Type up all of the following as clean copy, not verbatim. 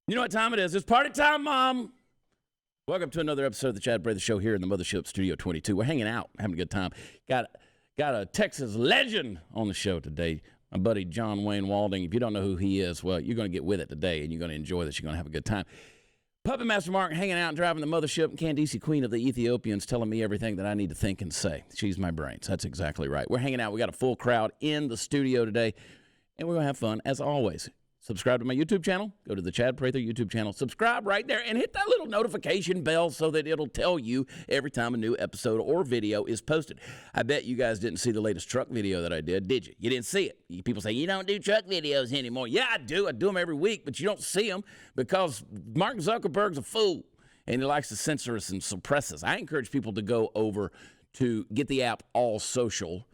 You know what time it is? It's party time, Mom. Welcome to another episode of the Chad Prather Show here in the Mothership Studio 22. We're hanging out, having a good time. Got a Texas legend on the show today, my buddy John Wayne Walding. If you don't know who he is, well, you're going to get with it today, and you're going to enjoy this. You're going to have a good time. Puppet Master Mark hanging out and driving the Mothership, and Candice, Queen of the Ethiopians, telling me everything that I need to think and say. She's my brains. That's exactly right. We're hanging out. We got a full crowd in the studio today, and we're going to have fun, as always. Subscribe to my YouTube channel. Go to the Chad Prather YouTube channel. Subscribe right there and hit that little notification bell so that it'll tell you every time a new episode or video is posted. I bet you guys didn't see the latest truck video that I did you? You didn't see it. People say, you don't do truck videos anymore. Yeah, I do. I do them every week, but you don't see them because Mark Zuckerberg's a fool, and he likes to censor us and suppress us. I encourage people to go over to get the app All Social,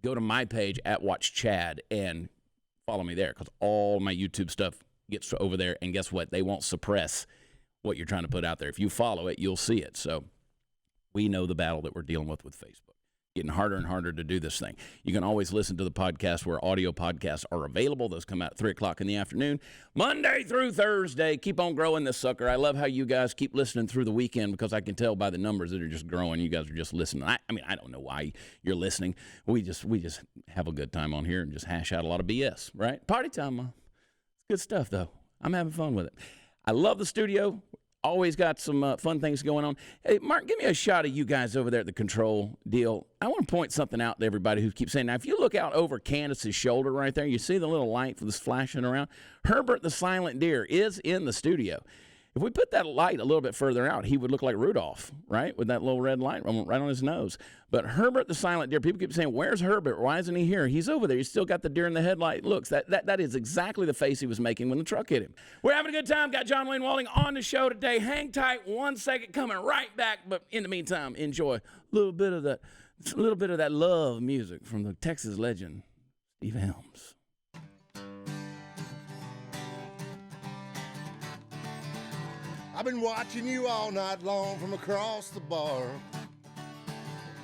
go to my page at Watch Chad, and follow me there, because all my YouTube stuff gets over there, and guess what? They won't suppress what you're trying to put out there. If you follow it, you'll see it. So we know the battle that we're dealing with Facebook. Getting harder and harder to do this thing. You can always listen to the podcast where audio podcasts are available. Those come out at 3 o'clock in the afternoon, Monday through Thursday. Keep on growing this sucker. I love how you guys keep listening through the weekend, because I can tell by the numbers that are just growing. You guys are just listening. I mean, I don't know why you're listening. We just have a good time on here and just hash out a lot of BS, right? Party time, Mom. It's good stuff, though. I'm having fun with it. I love the studio. Always got some fun things going on. Hey, Mark, give me a shot of you guys over there at the control deal. I want to point something out to everybody who keeps saying, now, if you look out over Candace's shoulder right there, you see the little light that's flashing around? Herbert the Silent Deer is in the studio. If we put that light a little bit further out, he would look like Rudolph, right, with that little red light right on his nose. But Herbert the Silent Deer, people keep saying, where's Herbert? Why isn't he here? He's over there. He's still got the deer in the headlight looks. That is exactly the face he was making when the truck hit him. We're having a good time. Got John Wayne Walding on the show today. Hang tight 1 second, coming right back. But in the meantime, enjoy a little bit of that love music from the Texas legend, Steve Helms. I've been watching you all night long from across the bar.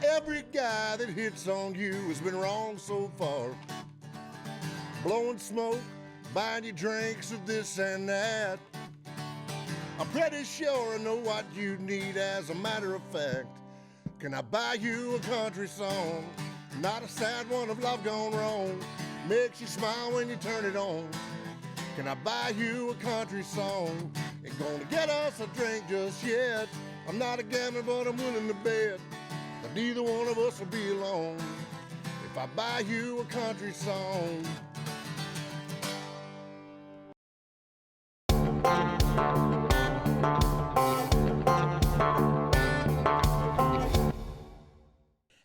Every guy that hits on you has been wrong so far. Blowing smoke, buying you drinks of this and that. I'm pretty sure I know what you need, as a matter of fact. Can I buy you a country song? Not a sad one of love gone wrong. Makes you smile when you turn it on. Can I buy you a country song? Ain't gonna get us a drink just yet. I'm not a gambler, but I'm willing to bet that neither one of us will be alone if I buy you a country song.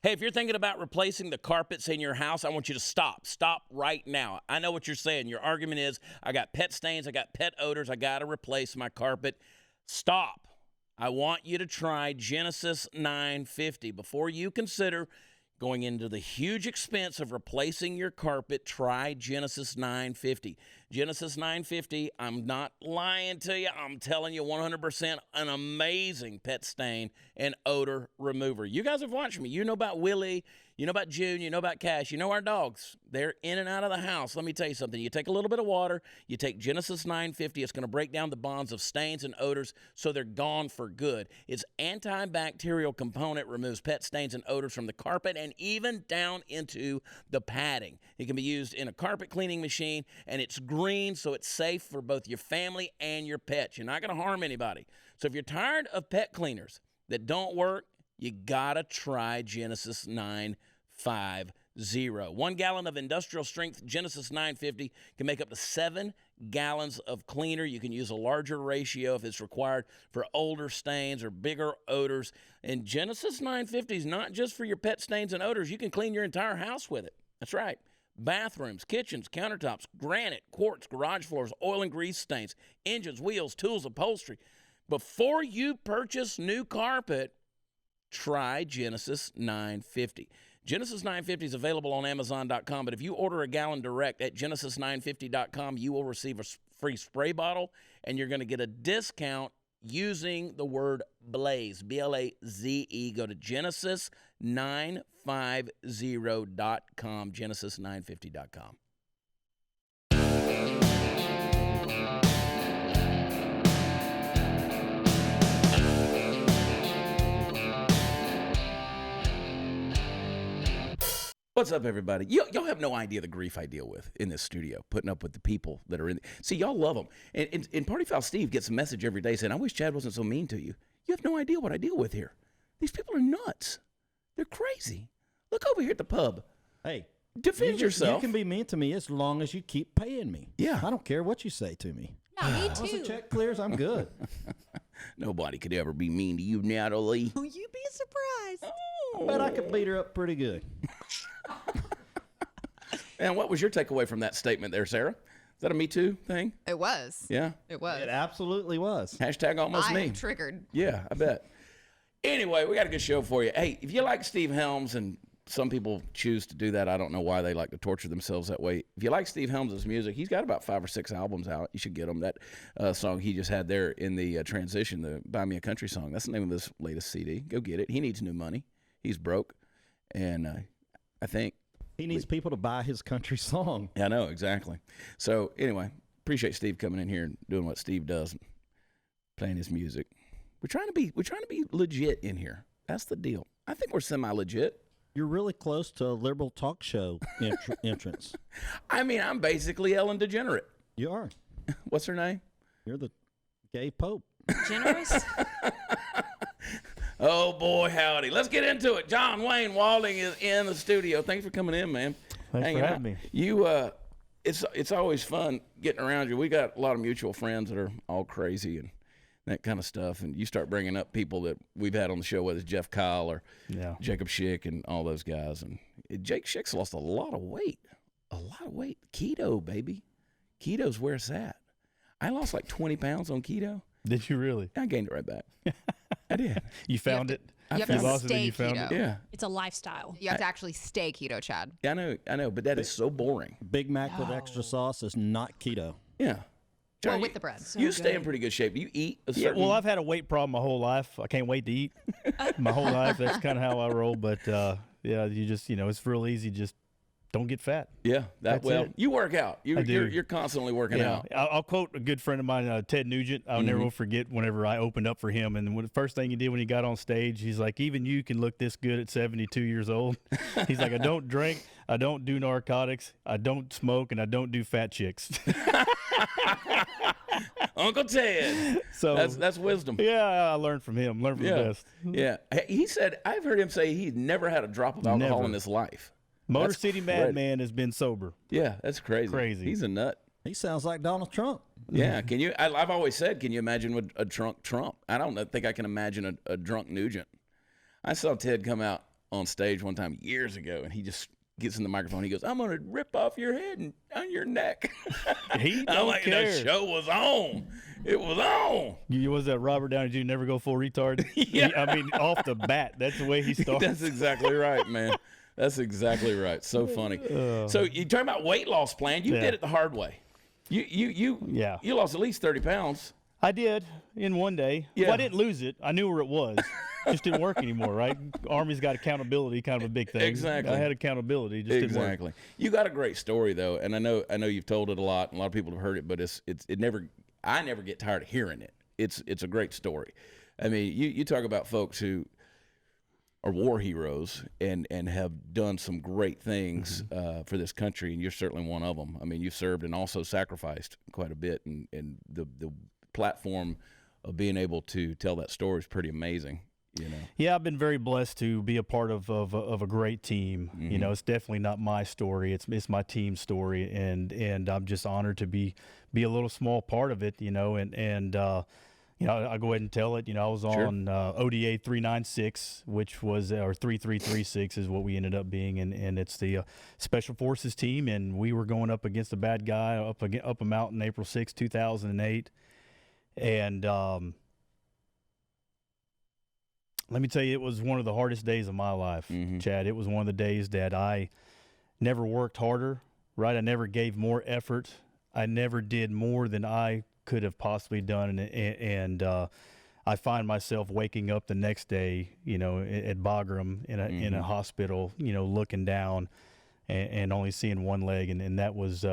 Hey, if you're thinking about replacing the carpets in your house, I want you to stop. Stop right now. I know what you're saying. Your argument is, I got pet stains, I got pet odors, I got to replace my carpet. Stop. I want you to try Genesis 950. Before you consider going into the huge expense of replacing your carpet, try Genesis 950. Genesis 950, I'm not lying to you. I'm telling you 100% an amazing pet stain and odor remover. You guys have watched me. You know about Willie. You know about June. You know about Cash. You know our dogs. They're in and out of the house. Let me tell you something. You take a little bit of water. You take Genesis 950. It's going to break down the bonds of stains and odors so they're gone for good. Its antibacterial component removes pet stains and odors from the carpet and even down into the padding. It can be used in a carpet cleaning machine, and it's green, so it's safe for both your family and your pets. You're not going to harm anybody. So if you're tired of pet cleaners that don't work, you got to try Genesis 950. 1 gallon of industrial strength Genesis 950 can make up to 7 gallons of cleaner. You can use a larger ratio if it's required for older stains or bigger odors. And Genesis 950 is not just for your pet stains and odors. You can clean your entire house with it. That's right. Bathrooms, kitchens, countertops, granite, quartz, garage floors, oil and grease stains, engines, wheels, tools, upholstery. Before you purchase new carpet, try Genesis 950. Genesis 950 is available on Amazon.com, but if you order a gallon direct at Genesis950.com, you will receive a free spray bottle, and you're going to get a discount using the word Blaze, B-L-A-Z-E. Go to Genesis950.com, Genesis950.com. What's up, everybody? Y'all have no idea the grief I deal with in this studio, putting up with the people that are in. See, y'all love them. And Party Foul Steve gets a message every day saying, I wish Chad wasn't so mean to you. You have no idea what I deal with here. These people are nuts. They're crazy. Look over here at the pub. Hey, defend yourself. You can be mean to me as long as you keep paying me. Yeah. I don't care what you say to me. No, me Once the too. check clears, I'm good. Nobody could ever be mean to you, Natalie. Oh, you'd be surprised. I bet I could beat her up pretty good. And what was your takeaway from that statement there, Sarah? Is that a Me Too thing? It was. Yeah. It was. It absolutely was. Hashtag almost me. I'm triggered. Yeah, I bet. Anyway, we got a good show for you. Hey, if you like Steve Helms, and some people choose to do that, I don't know why they like to torture themselves that way. If you like Steve Helms' music, he's got about 5 or 6 albums out. You should get him. That song he just had there in the transition, the Buy Me a Country song, that's the name of this latest CD. Go get it. He needs new money. He's broke. And I think He needs people to buy his country song. I know, exactly. So anyway, appreciate Steve coming in here and doing what Steve does, and playing his music. We're trying to be legit in here. That's the deal. I think we're semi-legit. You're really close to a liberal talk show entrance. I mean, I'm basically Ellen DeGenerate. You are. What's her name? You're the gay pope. Generous? Oh boy, howdy. Let's get into it. John Wayne Walding is in the studio. Thanks for coming in, man. Thanks Hanging for out. having me. You it's always fun getting around you. We got a lot of mutual friends that are all crazy and that kind of stuff. And you start bringing up people that we've had on the show, whether it's Jeff Kyle or Yeah. Jacob Schick and all those guys. And Jake Schick's lost a lot of weight. Keto, baby. Keto's where it's at. I lost like 20 pounds on keto. Did you really? I gained it right back. I did. You found it? You have You to lost it and stay you found keto. it? Yeah. It's a lifestyle. You have to actually stay keto, Chad. I know, but that is so boring. Big Mac with extra sauce is not keto. Yeah. Well, John, with the bread. You stay in pretty good shape. Do you eat a Yeah, certain... well, I've had a weight problem my whole life. I can't wait to eat my whole life. That's kind of how I roll. But, yeah, you just, it's real easy. Just don't get fat. Yeah, That's it. you work out. I do. You're constantly working out. I'll quote a good friend of mine, Ted Nugent. I'll never will forget whenever I opened up for him. And the first thing he did when he got on stage, he's like, even you can look this good at 72 years old. He's like, I don't drink, I don't do narcotics, I don't smoke, and I don't do fat chicks. Uncle Ted. So That's wisdom. yeah, I learned from him. Learned from the best. Yeah. He said, I've heard him say he's never had a drop of alcohol Never. in his life. Motor That's City crazy. Madman has been sober. Yeah, that's crazy. Crazy. He's a nut. He sounds like Donald Trump. Yeah. Can you? I've always said, can you imagine a drunk Trump? I don't think I can imagine a drunk Nugent. I saw Ted come out on stage one time years ago, and he just gets in the microphone. He goes, "I'm gonna rip off your head and on your neck." He I'm don't like, care. the show was on. It was on. You was that Robert Downey Jr. never go full retard? Yeah. I mean, off the bat, that's the way he starts. That's exactly right, man. That's exactly right. So funny. So you talking about weight loss plan? You Yeah. did it the hard way. You Yeah. You lost at least 30 pounds. I did in one day. Yeah. Well, I didn't lose it. I knew where it was. Just didn't work anymore, right? Army's got accountability, kind of a big thing. Exactly. I had accountability, just didn't work. Exactly. You got a great story though, and I know you've told it a lot, and a lot of people have heard it, but I never get tired of hearing it. It's a great story. I mean, you talk about folks who are war heroes and have done some great things for this country, and you're certainly one of them. I mean, you've served and also sacrificed quite a bit, and the platform of being able to tell that story is pretty amazing. You know. Yeah, I've been very blessed to be a part of a great team. You know, it's definitely not my story; it's my team's story, and I'm just honored to be a little small part of it. You know, and you know, I'll go ahead and tell it. You know, I was on ODA 396, which was or 3336 is what we ended up being, and it's the Special Forces team, and we were going up against a bad guy up a mountain April 6, 2008, and let me tell you, it was one of the hardest days of my life, Chad. It was one of the days that I never worked harder, right? I never gave more effort. I never did more than I could have possibly done. And I find myself waking up the next day, you know, at Bagram in a hospital, you know, looking down and only seeing one leg. And that was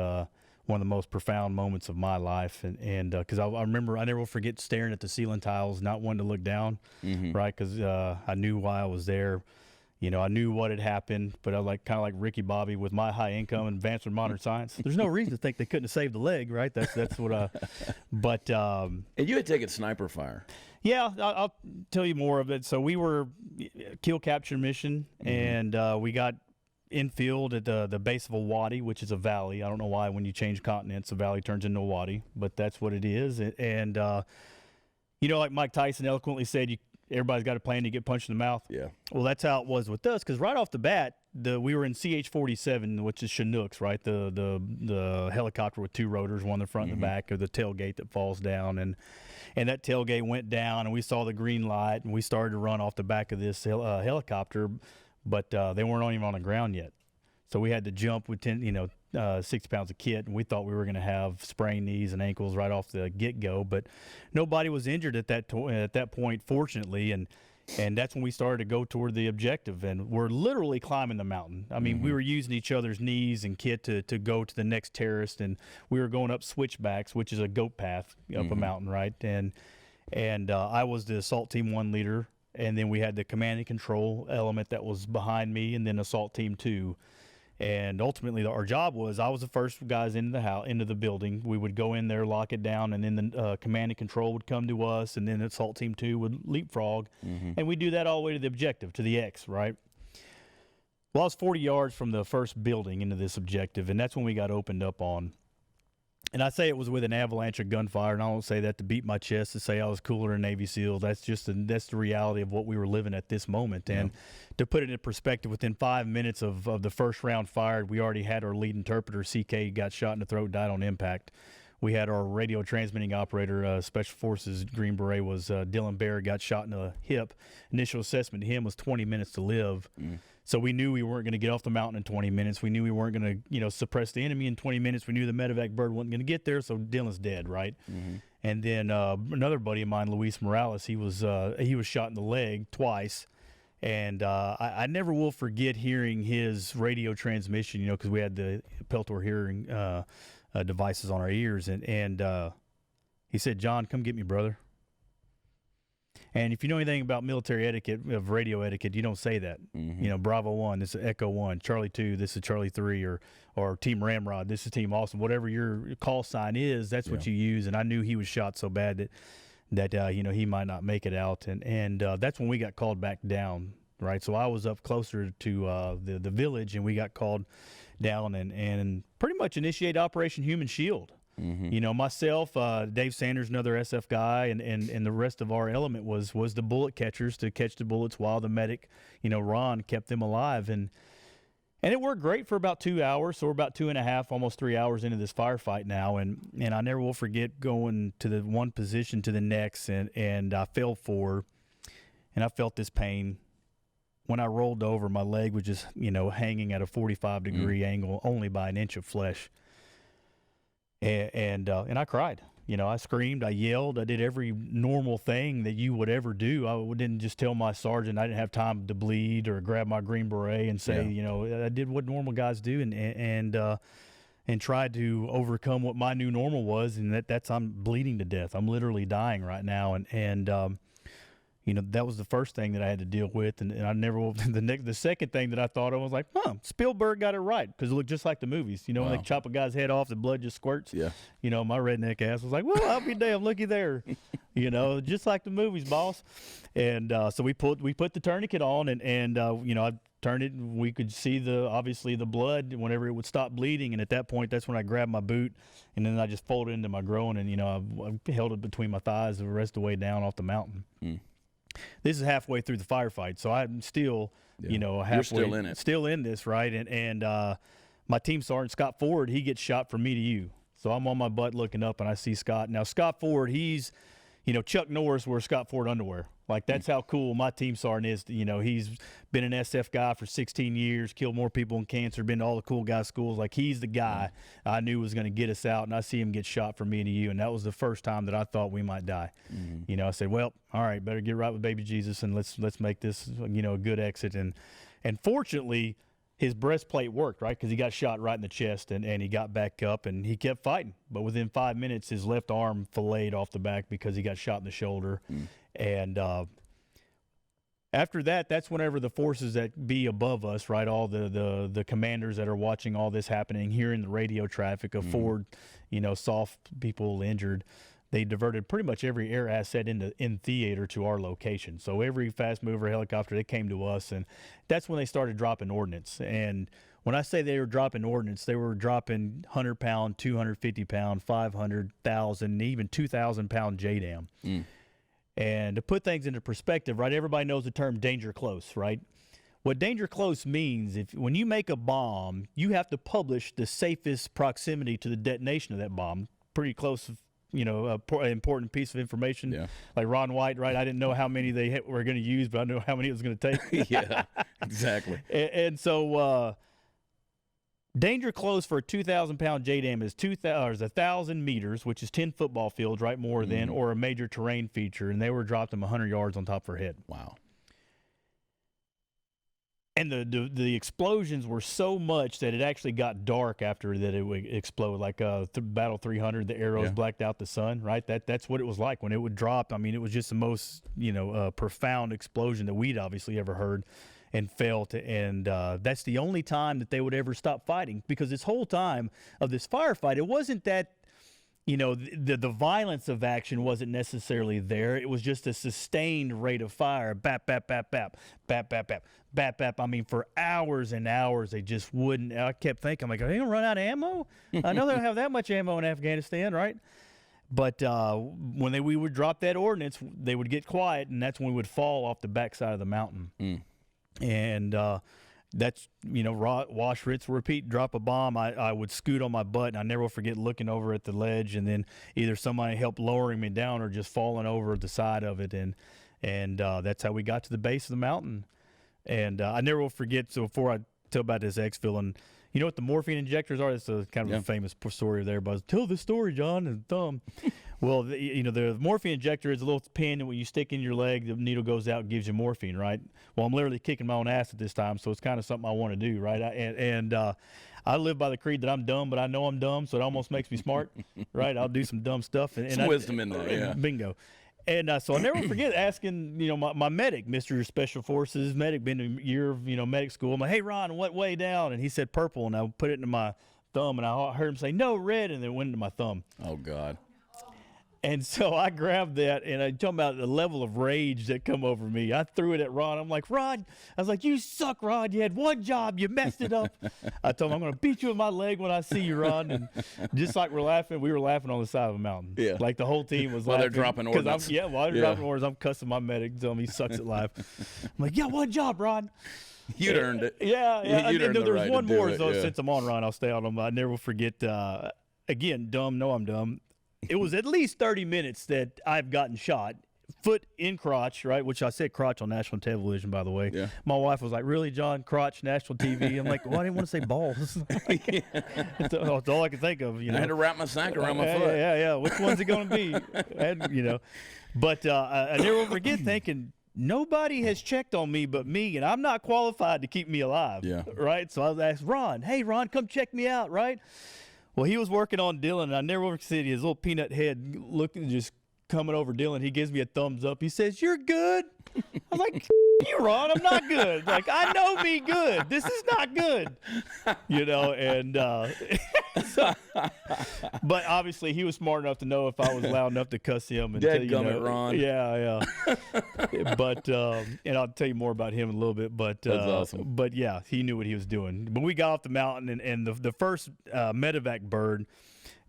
one of the most profound moments of my life. And because I remember, I never will forget staring at the ceiling tiles, not wanting to look down, right? Because I knew why I was there. I knew what had happened, but I was kind of like Ricky Bobby with my high income and advanced in modern science. There's no reason to think they couldn't have saved the leg, right? That's what I. But And you had taken sniper fire. yeah, I'll tell you more of it. So we were kill capture mission, and we got infield at the base of a wadi, which is a valley. I don't know why when you change continents, a valley turns into a wadi, but that's what it is. And like Mike Tyson eloquently said, everybody's got a plan to get punched in the mouth. Yeah. Well, that's how it was with us, because right off the bat, we were in CH-47, which is Chinooks, right? The helicopter with two rotors, one in the front and the back, or the tailgate that falls down, and that tailgate went down, and we saw the green light, and we started to run off the back of this helicopter, but they weren't even on the ground yet. So we had to jump with 60 pounds of kit, and we thought we were going to have sprained knees and ankles right off the get-go, but nobody was injured at that point, fortunately, and that's when we started to go toward the objective, and we're literally climbing the mountain. I mean, we were using each other's knees and kit to go to the next terrace, and we were going up switchbacks, which is a goat path up a mountain, right? And I was the Assault Team 1 leader, and then we had the command and control element that was behind me, and then Assault Team 2. And ultimately, our job was, I was the first guys into the building. We would go in there, lock it down, and then the command and control would come to us, and then Assault Team 2 would leapfrog. And we do that all the way to the objective, to the X, right? Well, I was 40 yards from the first building into this objective, and that's when we got opened up on. And I say it was with an avalanche of gunfire, and I don't say that to beat my chest to say I was cooler than Navy SEALs. That's the reality of what we were living at this moment. And to put it in perspective, within 5 minutes of the first round fired, we already had our lead interpreter, CK, got shot in the throat, died on impact. We had our radio transmitting operator, Special Forces Green Beret, was Dylan Bear, got shot in the hip. Initial assessment to him was 20 minutes to live. So we knew we weren't going to get off the mountain in 20 minutes. We knew we weren't going to, suppress the enemy in 20 minutes. We knew the medevac bird wasn't going to get there, so Dylan's dead, right? And then another buddy of mine, Luis Morales, he was shot in the leg twice. And I never will forget hearing his radio transmission, because we had the Peltor hearing devices on our ears. And he said, "John, come get me, brother." And if you know anything about military etiquette, of radio etiquette, you don't say that. Bravo 1, this is Echo 1. Charlie 2, this is Charlie 3. Or Team Ramrod, this is Team Awesome. Whatever your call sign is, that's what you use. And I knew he was shot so bad that he might not make it out. And that's when we got called back down, right? So I was up closer to the village, and we got called down and pretty much initiate Operation Human Shield. Myself, Dave Sanders, another SF guy, and the rest of our element was the bullet catchers to catch the bullets while the medic, Ron, kept them alive. And it worked great for about 2 hours. So we're about 2.5, almost 3 hours into this firefight now. And I never will forget going to the one position to the next, and I fell forward, and I felt this pain. When I rolled over, my leg was just, hanging at a 45-degree angle, only by an inch of flesh. And I cried. I screamed, I yelled, I did every normal thing that you would ever do. I didn't just tell my sergeant I didn't have time to bleed or grab my Green Beret and say, I did what normal guys do and tried to overcome what my new normal was, and that's I'm bleeding to death. I'm literally dying right now, and that was the first thing that I had to deal with, and I never will. The second thing that I thought of was like, Spielberg got it right, because it looked just like the movies. When they chop a guy's head off, the blood just squirts. Yeah. My redneck ass was like, well, I'll be damned, looky there. Just like the movies, boss. And so we put the tourniquet on, and I turned it, and we could see obviously the blood whenever it would stop bleeding. And at that point, that's when I grabbed my boot, and then I just folded into my groin, and I held it between my thighs the rest of the way down off the mountain. This is halfway through the firefight, so I'm still, halfway. You're still in it. Still in this, right? And my team sergeant, Scott Ford, he gets shot from me to you. So I'm on my butt looking up, and I see Scott. Now, Scott Ford, he's, Chuck Norris wears Scott Ford underwear. Like, that's how cool my team sergeant is. He's been an SF guy for 16 years, killed more people in cancer, been to all the cool guy schools. Like, he's the guy I knew was going to get us out, and I see him get shot from me to you, and that was the first time that I thought we might die. I said, well, all right, better get right with baby Jesus, and let's make this, a good exit. And fortunately, his breastplate worked, right, because he got shot right in the chest, and he got back up, and he kept fighting. But within 5 minutes, his left arm filleted off the back because he got shot in the shoulder. And after that, that's whenever the forces that be above us, right, all the commanders that are watching all this happening, hearing the radio traffic of Ford, soft people injured, they diverted pretty much every air asset in theater to our location. So every fast mover helicopter, they came to us, and that's when they started dropping ordnance. And when I say they were dropping ordnance, they were dropping 100-pound, 250-pound, 500,000, even 2,000-pound JDAM. And to put things into perspective, right, everybody knows the term danger close, right? What danger close means, when you make a bomb, you have to publish the safest proximity to the detonation of that bomb, pretty close, important piece of information. Yeah. Like Ron White, right? I didn't know how many they were going to use, but I knew how many it was going to take. Yeah, exactly. And so danger close for a 2,000-pound JDAM is 1,000 meters, which is 10 football fields, right, more than, or a major terrain feature, and they were dropped them 100 yards on top of her head. Wow. And the explosions were so much that it actually got dark after that it would explode, like Battle 300, the arrows blacked out the sun, right? That's what it was like when it would drop. I mean, it was just the most, profound explosion that we'd obviously ever heard and felt, and that's the only time that they would ever stop fighting, because this whole time of this firefight, it wasn't that, the violence of action wasn't necessarily there. It was just a sustained rate of fire, bap, bap, bap, bap, bap, bap, bap, bap, bap. I mean, for hours and hours, they just wouldn't. I kept thinking, I'm like, are they going to run out of ammo? I know they don't have that much ammo in Afghanistan, right? But when we would drop that ordnance, they would get quiet, and that's when we would fall off the backside of the mountain. And that's, wash, rinse, repeat, drop a bomb. I would scoot on my butt, and I never will forget looking over at the ledge, and then either somebody helped lowering me down or just falling over the side of it. And that's how we got to the base of the mountain. And I never will forget, so before I tell about this exfil, and you know what the morphine injectors are? It's a kind of a famous story there, but tell the story, John, and thumb. Well, the morphine injector is a little pin, and when you stick in your leg, the needle goes out and gives you morphine, right? Well, I'm literally kicking my own ass at this time, so it's kind of something I want to do, right? I live by the creed that I'm dumb, but I know I'm dumb, so it almost makes me smart, right? I'll do some dumb stuff. And Some wisdom in there, yeah. Bingo. And so I'll never forget asking, my medic, Mr. Special Forces medic, been a year of, medic school. I'm like, hey, Ron, what way down? And he said purple, and I put it into my thumb, and I heard him say, no, red, and then it went into my thumb. Oh, God. And so I grabbed that, and I'm talking about the level of rage that come over me. I threw it at Ron. I'm like, Ron, I was like, you suck, Ron. You had one job. You messed it up. I told him, I'm going to beat you with my leg when I see you, Ron. And just like we were laughing on the side of a mountain. Yeah. Like the whole team was While laughing. they're dropping ordnance. While they're dropping ordnance, I'm cussing my medic, telling him he sucks at life. I'm like, yeah, one job, Ron. You'd earned it. Yeah. You'd earned There was right one to do more, it, so since I'm on, Ron, I'll stay on him. I never will forget, again, dumb, no, I'm dumb. It was at least 30 minutes that I've gotten shot, foot in crotch, right? Which I said crotch on national television, by the way. Yeah. My wife was like, really, John? Crotch, national TV? I'm like, well, I didn't want to say balls. That's all I could think of, I had to wrap my sack around my foot. Yeah. Which one's it going to be? But I never will forget thinking, nobody has checked on me but me, and I'm not qualified to keep me alive. Yeah. Right? So I was asked, Ron, hey, Ron, come check me out, right? Well, he was working on Dylan, and I never will see his little peanut head looking, just coming over Dylan. He gives me a thumbs up. He says, you're good. I was like, you, Ron, I'm not good. Like, I know me good. This is not good. But obviously he was smart enough to know if I was loud enough to cuss him. And Dadgummit, Ron. Yeah. But, and I'll tell you more about him in a little bit. But that's awesome. But yeah, he knew what he was doing. But we got off the mountain, and the first medevac bird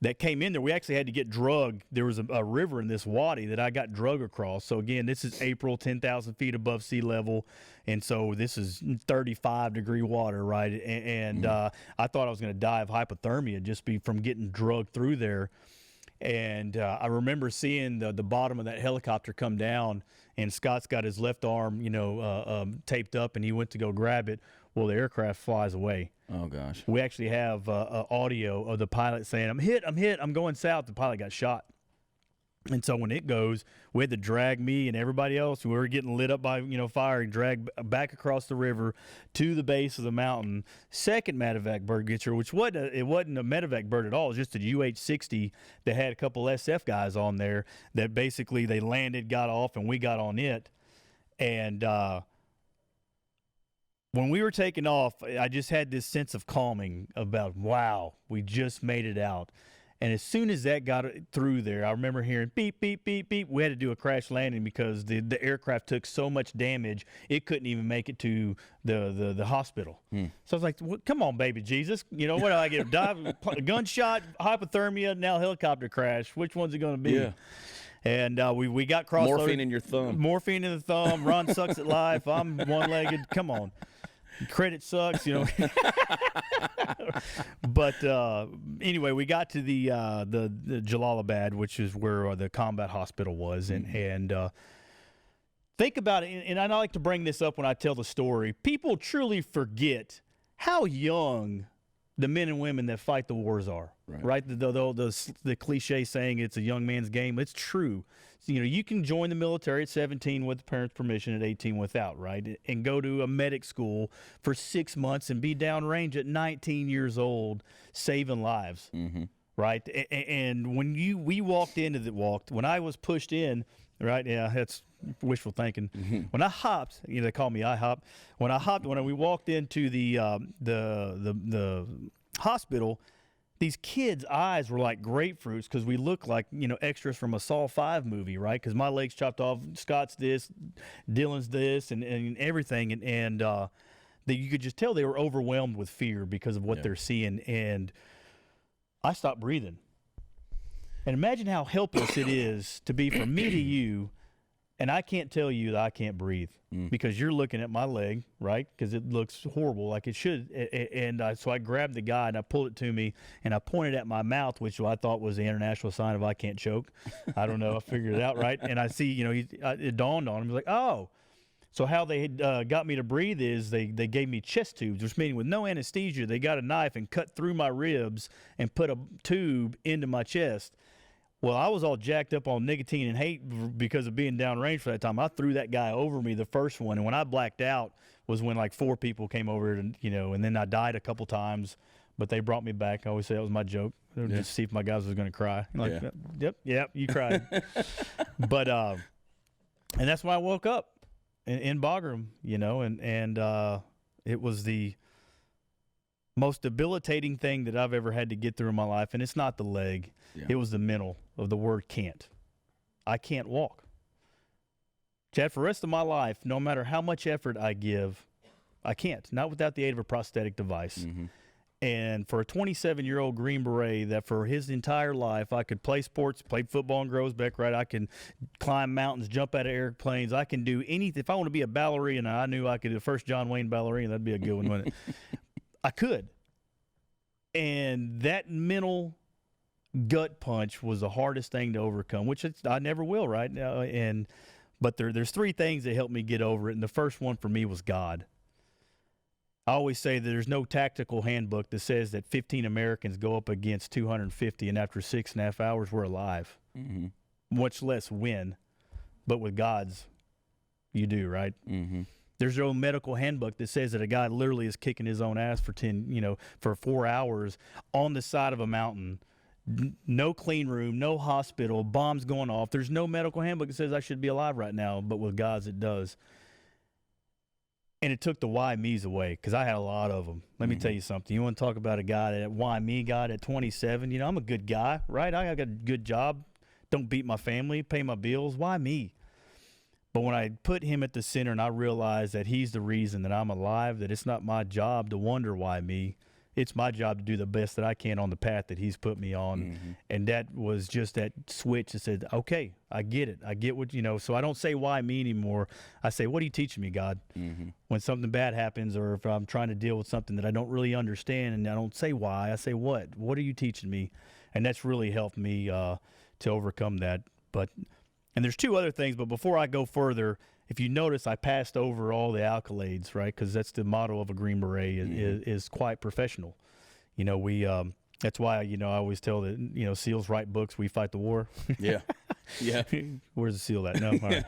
that came in there, we actually had to get drug. There was a river in this wadi that I got drug across. So again, this is April, 10,000 feet above sea level, and so this is 35-degree water, right? And I thought I was going to die of hypothermia just from getting drugged through there. And I remember seeing the bottom of that helicopter come down, and Scott's got his left arm, taped up, and he went to go grab it. Well, the aircraft flies away. Oh, gosh. We actually have audio of the pilot saying, I'm hit, I'm going south. The pilot got shot. And so when it goes, we had to drag me and everybody else. We were getting lit up by, fire, and drag back across the river to the base of the mountain. Second medevac bird gets here, which wasn't a medevac bird at all. It was just a UH-60 that had a couple SF guys on there that basically they landed, got off, and we got on it. And when we were taking off, I just had this sense of calming about, wow, we just made it out. And as soon as that got through there, I remember hearing beep, beep, beep, beep. We had to do a crash landing because the aircraft took so much damage, it couldn't even make it to the hospital. So I was like, well, come on, baby Jesus. You know, what do I get? Gunshot, hypothermia, now helicopter crash. Which one's it going to be? Yeah. And we got cross-loaded. Morphine in your thumb. Morphine in the thumb. Ron sucks at life. I'm one-legged. Come on. Credit sucks, you know. But anyway, we got to the Jalalabad, which is where the combat hospital was, and think about it. And I like to bring this up when I tell the story. People truly forget how young the men and women that fight the wars are. Right? The cliche saying it's a young man's game. It's true. You know, you can join the military at 17 with the parents' permission, at 18 without, right? And go to a medic school for 6 months and be downrange at 19 years old, saving lives, right? And when we when I was pushed in, right? Yeah, that's wishful thinking. When I hopped, you know, they call me IHOP. When we walked into the hospital, these kids' eyes were like grapefruits because we looked like, you know, extras from a Saw 5 movie, right? Because my legs chopped off, Scott's this, Dylan's this, and everything. And you could just tell they were overwhelmed with fear because of what they're seeing. And I stopped breathing. And imagine how helpless it is to be from me to you, and I can't tell you that I can't breathe because you're looking at my leg, right? Because it looks horrible, like it should. And so I grabbed the guy and I pulled it to me and I pointed at my mouth, which I thought was the international sign of I can't choke. I don't know. I figured it out, right? And I see, you know, it dawned on him. He was like, oh. So how they had got me to breathe is they gave me chest tubes, which meaning with no anesthesia, they got a knife and cut through my ribs and put a tube into my chest. Well, I was all jacked up on nicotine and hate because of being downrange for that time. I threw that guy over me, the first one, and when I blacked out was when like 4 people came over, and you know, and then I died a couple times, but they brought me back. I always say that was my joke, just to see if my guys was going to cry. Like, yep, you cried. But and that's when I woke up in Bagram, you know, and it was the most debilitating thing that I've ever had to get through in my life, and it's not the leg. Yeah. It was the mental of the word can't. I can't walk. Chad, for the rest of my life, no matter how much effort I give, I can't. Not without the aid of a prosthetic device. And for a 27-year-old Green Beret that for his entire life I could play sports, played football in Groesbeck, right? I can climb mountains, jump out of airplanes. I can do anything. If I want to be a ballerina, I knew I could do the first John Wayne ballerina. That'd be a good one, wouldn't it? I could. And that mental gut punch was the hardest thing to overcome, which I never will, right? But there's 3 things that helped me get over it, and the first one for me was God. I always say that there's no tactical handbook that says that 15 Americans go up against 250, and after 6.5 hours we're alive, much less win. But with God's, you do, right? There's no medical handbook that says that a guy literally is kicking his own ass for 4 hours on the side of a mountain. No clean room, no hospital, bombs going off. There's no medical handbook that says I should be alive right now, but with God's it does. And it took the why me's away because I had a lot of them. Let me tell you something. You want to talk about a guy that why me got at 27? You know, I'm a good guy, right? I got a good job. Don't beat my family, pay my bills. Why me? But when I put him at the center and I realized that he's the reason that I'm alive, that it's not my job to wonder why me. It's my job to do the best that I can on the path that he's put me on. And that was just that switch that said, okay, I get it. I get what, you know, so I don't say why me anymore. I say, what are you teaching me, God? When something bad happens or if I'm trying to deal with something that I don't really understand and I don't say why, I say what? What are you teaching me? And that's really helped me to overcome that. And there's 2 other things, but before I go further, if you notice, I passed over all the accolades, right? Because that's the motto of a Green Beret is quite professional. You know, that's why, you know, I always tell that, you know, SEALs write books, we fight the war. Yeah. Where's the SEAL at? No, all right.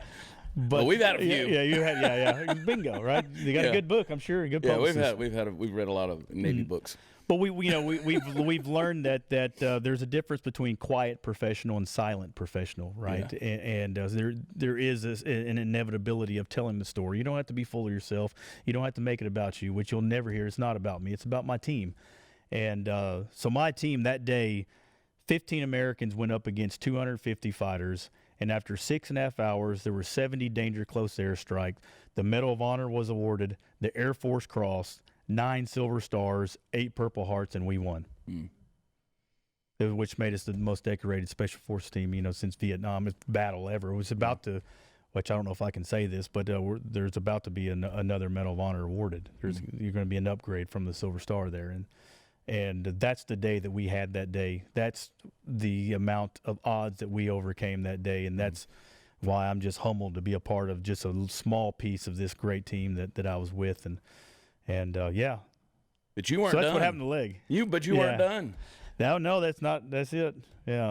But Well, we've had a few. Yeah, you had. Yeah. Bingo, right? You got Yeah. a good book, I'm sure. A good Yeah, publicist. we've read a lot of Navy books. But we've learned that there's a difference between quiet professional and silent professional, right? Yeah. And there is an inevitability of telling the story. You don't have to be full of yourself. You don't have to make it about you, which you'll never hear. It's not about me. It's about my team. And so my team that day, 15 Americans went up against 250 fighters. And after 6.5 hours, there were 70 danger close airstrike. The Medal of Honor was awarded. The Air Force Cross. 9 silver stars, 8 purple hearts, and we won. Which made us the most decorated special forces team, since Vietnam battle ever. It was about to, which I don't know if I can say this, but there's about to be another Medal of Honor awarded. You're going to be an upgrade from the silver star there, and that's the day that we had that day. That's the amount of odds that we overcame that day, and that's why I'm just humbled to be a part of just a small piece of this great team that I was with, and yeah. But you weren't So that's done. what happened to leg. But you weren't done. No, that's not. That's it. Yeah.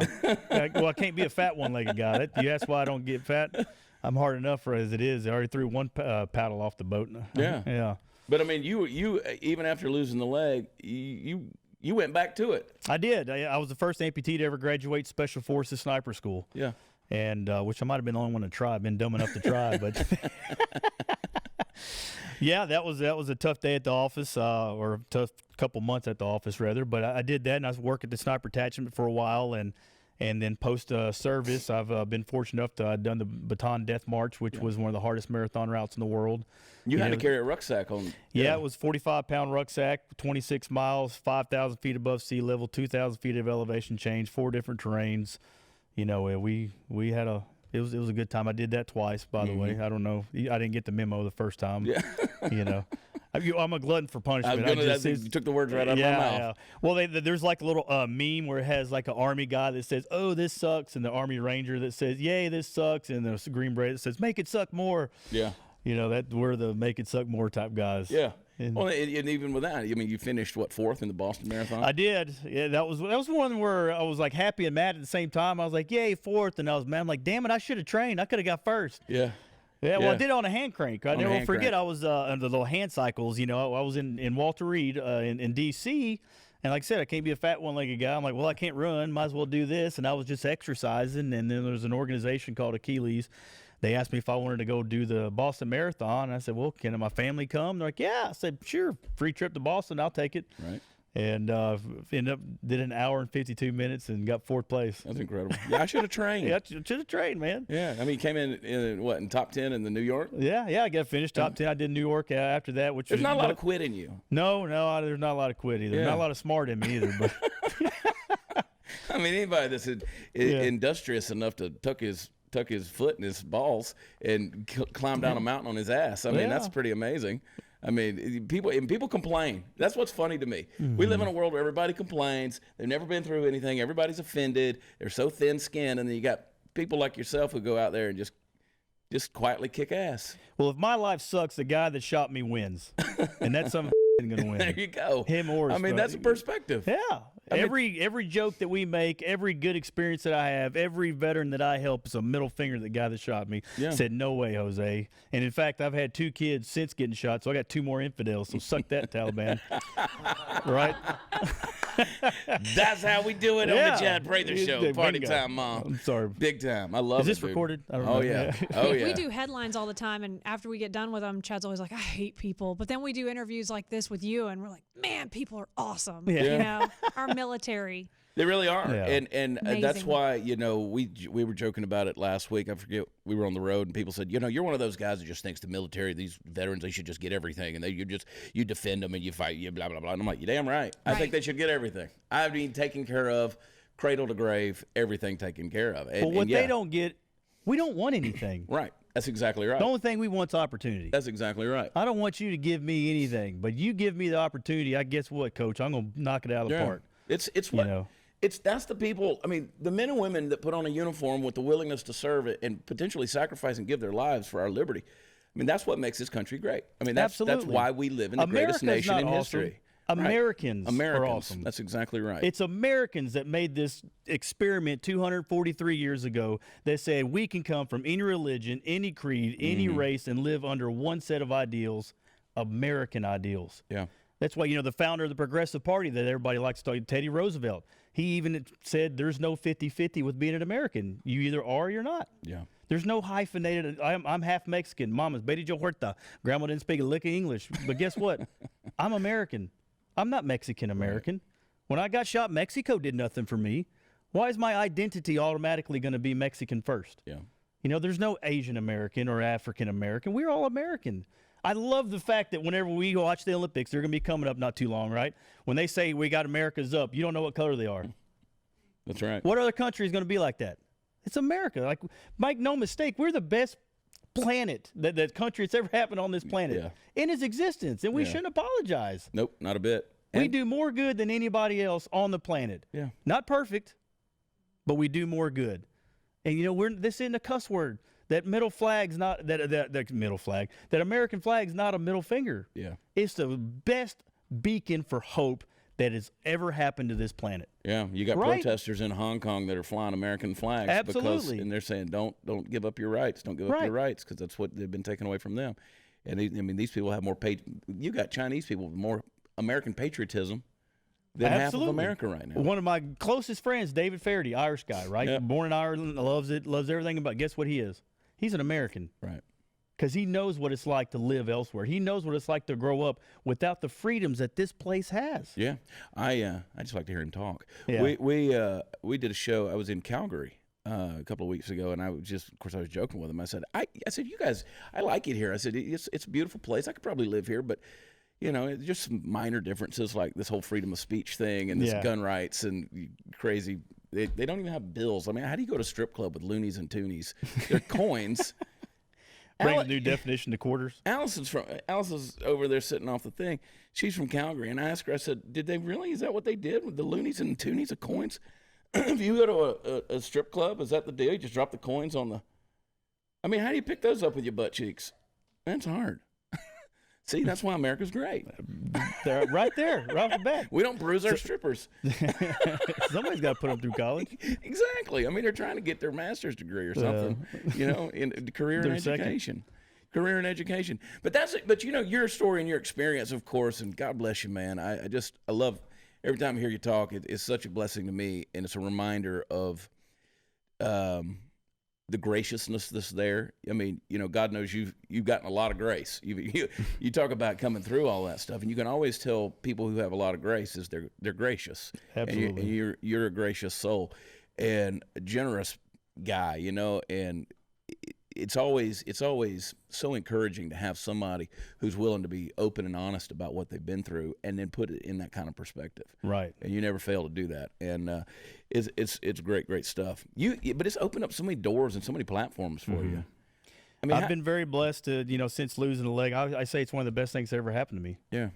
Well, I can't be a fat one-legged guy. You ask why I don't get fat. I'm hard enough as it is. I already threw one paddle off the boat. Yeah. Yeah. But I mean, you even after losing the leg, you went back to it. I did. I was the first amputee to ever graduate Special Forces Sniper School. Yeah. And which I might have been the only one to try. I've been dumb enough to try, but. Yeah, that was a tough day at the office, or a tough couple months at the office rather. But I did that, and I was working at the sniper attachment for a while, and then post service, I've been fortunate enough to I've done the Baton Death March, which was one of the hardest marathon routes in the world. You had to carry a rucksack on. Yeah, it was 45-pound rucksack, 26 miles, 5,000 feet above sea level, 2,000 feet of elevation change, 4 different terrains. We had a. It was a good time. I did that twice, by the way. I don't know. I didn't get the memo the first time. Yeah. I'm a glutton for punishment. You took the words right out of my mouth. Yeah. Well, there's like a little meme where it has like an army guy that says, "Oh, this sucks," and the army ranger that says, "Yay, this sucks," and the green beret that says, "Make it suck more." Yeah. That we're the make it suck more type guys. Yeah. And, Well, and even with that, you finished 4th in the Boston Marathon. I did. Yeah, that was one where I was like happy and mad at the same time. I was like, "Yay, 4th," and I was mad. I'm like, "Damn it, I should have trained. I could have got first." Yeah. Yeah, well, Yeah. I did it on a hand crank. I On a never hand forget. crank. I was on the little hand cycles. I was in Walter Reed in D.C. And like I said, I can't be a fat one-legged guy. I'm like, well, I can't run. Might as well do this. And I was just exercising. And then there's an organization called Achilles. They asked me if I wanted to go do the Boston Marathon. And I said, well, can my family come? They're like, yeah. I said, sure. Free trip to Boston. I'll take it. Right. And ended up did an hour and 52 minutes and got 4th place. That's incredible. Yeah, I should have trained. Yeah, should have trained, man. Yeah. You came in top 10 in the New York? Yeah, I got finished top 10. I did New York after that, which There's was not a lot of quit in you. No, there's not a lot of quit either. Yeah. Not a lot of smart in me either. But I mean, anybody that's industrious enough to tuck his foot in his balls and climb down a mountain on his ass. I mean, that's pretty amazing. I mean, people complain. That's what's funny to me. We live in a world where everybody complains. They've never been through anything. Everybody's offended. They're so thin-skinned, and then you got people like yourself who go out there and just quietly kick ass. well, if my life sucks, the guy that shot me wins, and that's something going to win. There you go. Him or I mean, that's a perspective. Yeah. Every joke that we make, every good experience that I have, every veteran that I help is a middle finger to the guy that shot me. Yeah. Said, no way, Jose. And in fact, I've had 2 kids since getting shot, so I got 2 more infidels. So suck that, Taliban. Right? That's how we do it on the Chad Prather Show. Bingo. Party time, Mom. I'm sorry. Big time. I love it. Is this dude. recorded? I don't Oh, know. yeah. Oh, yeah. We do headlines all the time, and after we get done with them, Chad's always like, I hate people. But then we do interviews like this with you, and we're like, man, people are awesome. Yeah. Our military. They really are, Yeah. and that's Amazing. why we were joking about it last week. I forget, we were on the road and people said, you're one of those guys that just thinks the military, these veterans, they should just get everything, and you defend them and you fight, you blah blah blah. And I'm like, you're damn right. I think Right. they should get everything. I mean, taken care of, cradle to grave, everything taken care of. But what they don't get, we don't want anything. Right. That's exactly right. The only thing we want is opportunity. That's exactly right. I don't want you to give me anything, but you give me the opportunity. I guess what, Coach? I'm gonna knock it out of the park. It's what. You know. That's the people. I mean, the men and women that put on a uniform with the willingness to serve it and potentially sacrifice and give their lives for our liberty. I mean, that's what makes this country great. I mean, that's Absolutely. why we live in the greatest America's nation not in awesome. history. Americans, Americans. are awesome. That's exactly right. It's Americans that made this experiment 243 years ago that said we can come from any religion, any creed, any race, and live under one set of ideals, American ideals. Yeah. That's why, the founder of the Progressive Party that everybody likes to talk, Teddy Roosevelt, he even said there's no 50-50 with being an American. You either are or you're not. Yeah. There's no hyphenated, I'm half Mexican. Mama's Betty Jo Huerta. Grandma didn't speak a lick of English. But guess what? I'm American. I'm not Mexican-American. When I got shot, Mexico did nothing for me. Why is my identity automatically going to be Mexican first? Yeah. There's no Asian-American or African-American. We're all American. I love the fact that whenever we watch the Olympics, they're going to be coming up not too long, right? When they say we got America's up, you don't know what color they are. That's right. What other country is going to be like that? It's America. Like, make no mistake, we're the best planet, that country that's ever happened on this planet in its existence, and we shouldn't apologize. Nope, not a bit. We do more good than anybody else on the planet. Yeah. Not perfect, but we do more good. And this isn't a cuss word. That middle flag's not that middle flag. That American flag's not a middle finger. Yeah. It's the best beacon for hope that has ever happened to this planet. Yeah, you got protesters in Hong Kong that are flying American flags. Absolutely. And they're saying, don't give up your rights. Don't give up your rights, because that's what they've been taken away from them. And these people have more you got Chinese people with more American patriotism than half of America right now. One of my closest friends, David Faraday, Irish guy, right? Yep. Born in Ireland, loves it, loves everything about it. Guess what he is? He's an American. Right. Because he knows what it's like to live elsewhere. He knows what it's like to grow up without the freedoms that this place has. Yeah, I just like to hear him talk. Yeah. We did a show. I was in Calgary a couple of weeks ago, and I was joking with him. I said, you guys, I like it here. I said, it's a beautiful place. I could probably live here, but it's just some minor differences, like this whole freedom of speech thing and this gun rights and crazy. They don't even have bills. I mean, how do you go to a strip club with loonies and toonies? They're coins. Bring the new definition to quarters. Allison's over there sitting off the thing. She's from Calgary, and I asked her, I said, did they really? Is that what they did with the loonies and toonies of coins? If you go to a strip club, is that the deal? You just drop the coins on the... I mean, how do you pick those up with your butt cheeks? That's hard. See, that's why America's great. They're right there, right off the bat. We don't bruise our strippers. Somebody's got to put them through college. Exactly. I mean, they're trying to get their master's degree or something, in career and education. Career and education. But that's it. But, your story and your experience, of course, and God bless you, man. I love every time I hear you talk. It's such a blessing to me, and it's a reminder of the graciousness that's there. I mean, God knows you've gotten a lot of grace. You talk about coming through all that stuff, and you can always tell people who have a lot of grace is they're gracious. Absolutely. And you're a gracious soul and a generous guy, and it's always so encouraging to have somebody who's willing to be open and honest about what they've been through and then put it in that kind of perspective. Right. And you never fail to do that. And it's great stuff. But it's opened up so many doors and so many platforms for you. I mean, I've been very blessed to, since losing a leg, I say it's one of the best things that ever happened to me. Yeah.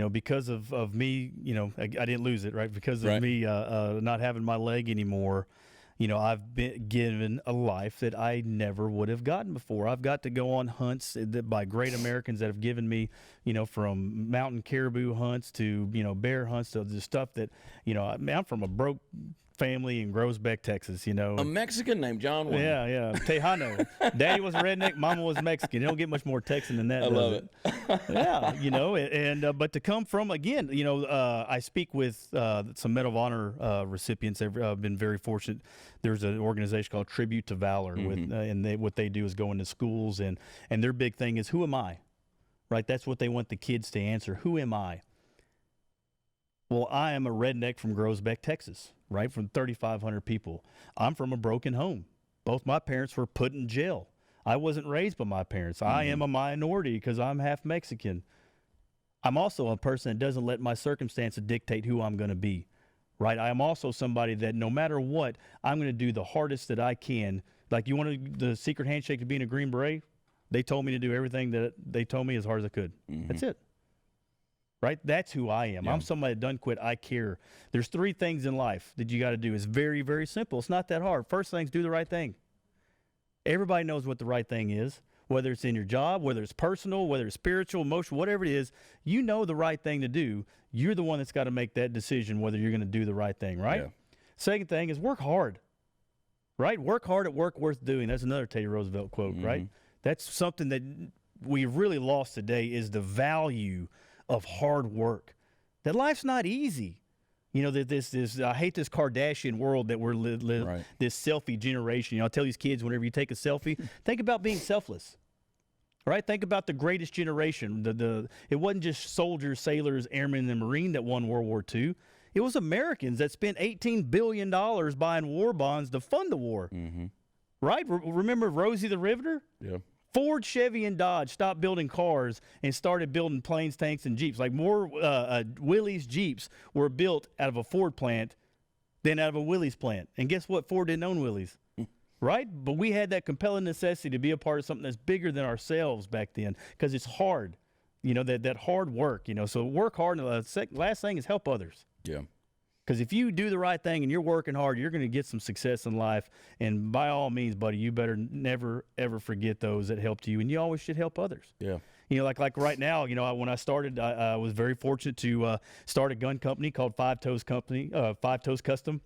Because of me, I didn't lose it, right? Because of me not having my leg anymore. I've been given a life that I never would have gotten before. I've got to go on hunts by great Americans that have given me, from mountain caribou hunts to, bear hunts to the stuff that, I'm from a broke family in Groesbeck, Texas, A Mexican named John Wayne. Yeah. Tejano. Daddy was a redneck, Mama was Mexican. You don't get much more Texan than that. I love it. Yeah, but to come from, again, I speak with some Medal of Honor recipients. I've been very fortunate. There's an organization called Tribute to Valor, what they do is go into schools, and their big thing is, who am I? Right? That's what they want the kids to answer. Who am I? Well, I am a redneck from Groesbeck, Texas, right? From 3,500 people. I'm from a broken home. Both my parents were put in jail. I wasn't raised by my parents. I am a minority because I'm half Mexican. I'm also a person that doesn't let my circumstances dictate who I'm going to be, right? I am also somebody that no matter what, I'm going to do the hardest that I can. Like, you want the secret handshake to being a Green Beret? They told me to do everything that they told me as hard as I could. That's it. Right? That's who I am. Yeah. I'm somebody that doesn't quit. I care. There's 3 things in life that you got to do. It's very, very simple. It's not that hard. First thing's do the right thing. Everybody knows what the right thing is. whether it's in your job, whether it's personal, whether it's spiritual, emotional, whatever it is, you know the right thing to do. You're the one that's got to make that decision whether you're going to do the right thing, right? Yeah. Second thing is work hard, right? Work hard at work worth doing. That's another Teddy Roosevelt quote, right? That's something that we really lost today is the value of hard work. That life's not easy. You know, that this I hate this Kardashian world that we're Right. this selfie generation. You know, I tell these kids whenever you take a selfie, think about being selfless. Right? Think about the greatest generation. It wasn't just soldiers, sailors, airmen, and Marine that won World War II. It was Americans that spent $18 billion buying war bonds to fund the war. Right? Remember Rosie the Riveter? Yeah. Ford, Chevy, and Dodge stopped building cars and started building planes, tanks, and Jeeps. Like more Willys Jeeps were built out of a Ford plant than out of a Willys plant. And guess what? Ford didn't own Willys. Right? But we had that compelling necessity to be a part of something that's bigger than ourselves back then because it's hard. You know, that hard work, you know. So work hard. And the last thing is help others. Yeah. Because if you do the right thing and you're working hard, you're going to get some success in life. And by all means, buddy, you better never, ever forget those that helped you. And you always should help others. Yeah. You know, like right now, you know, when I started, I was very fortunate to start a gun company called Five Toes Custom.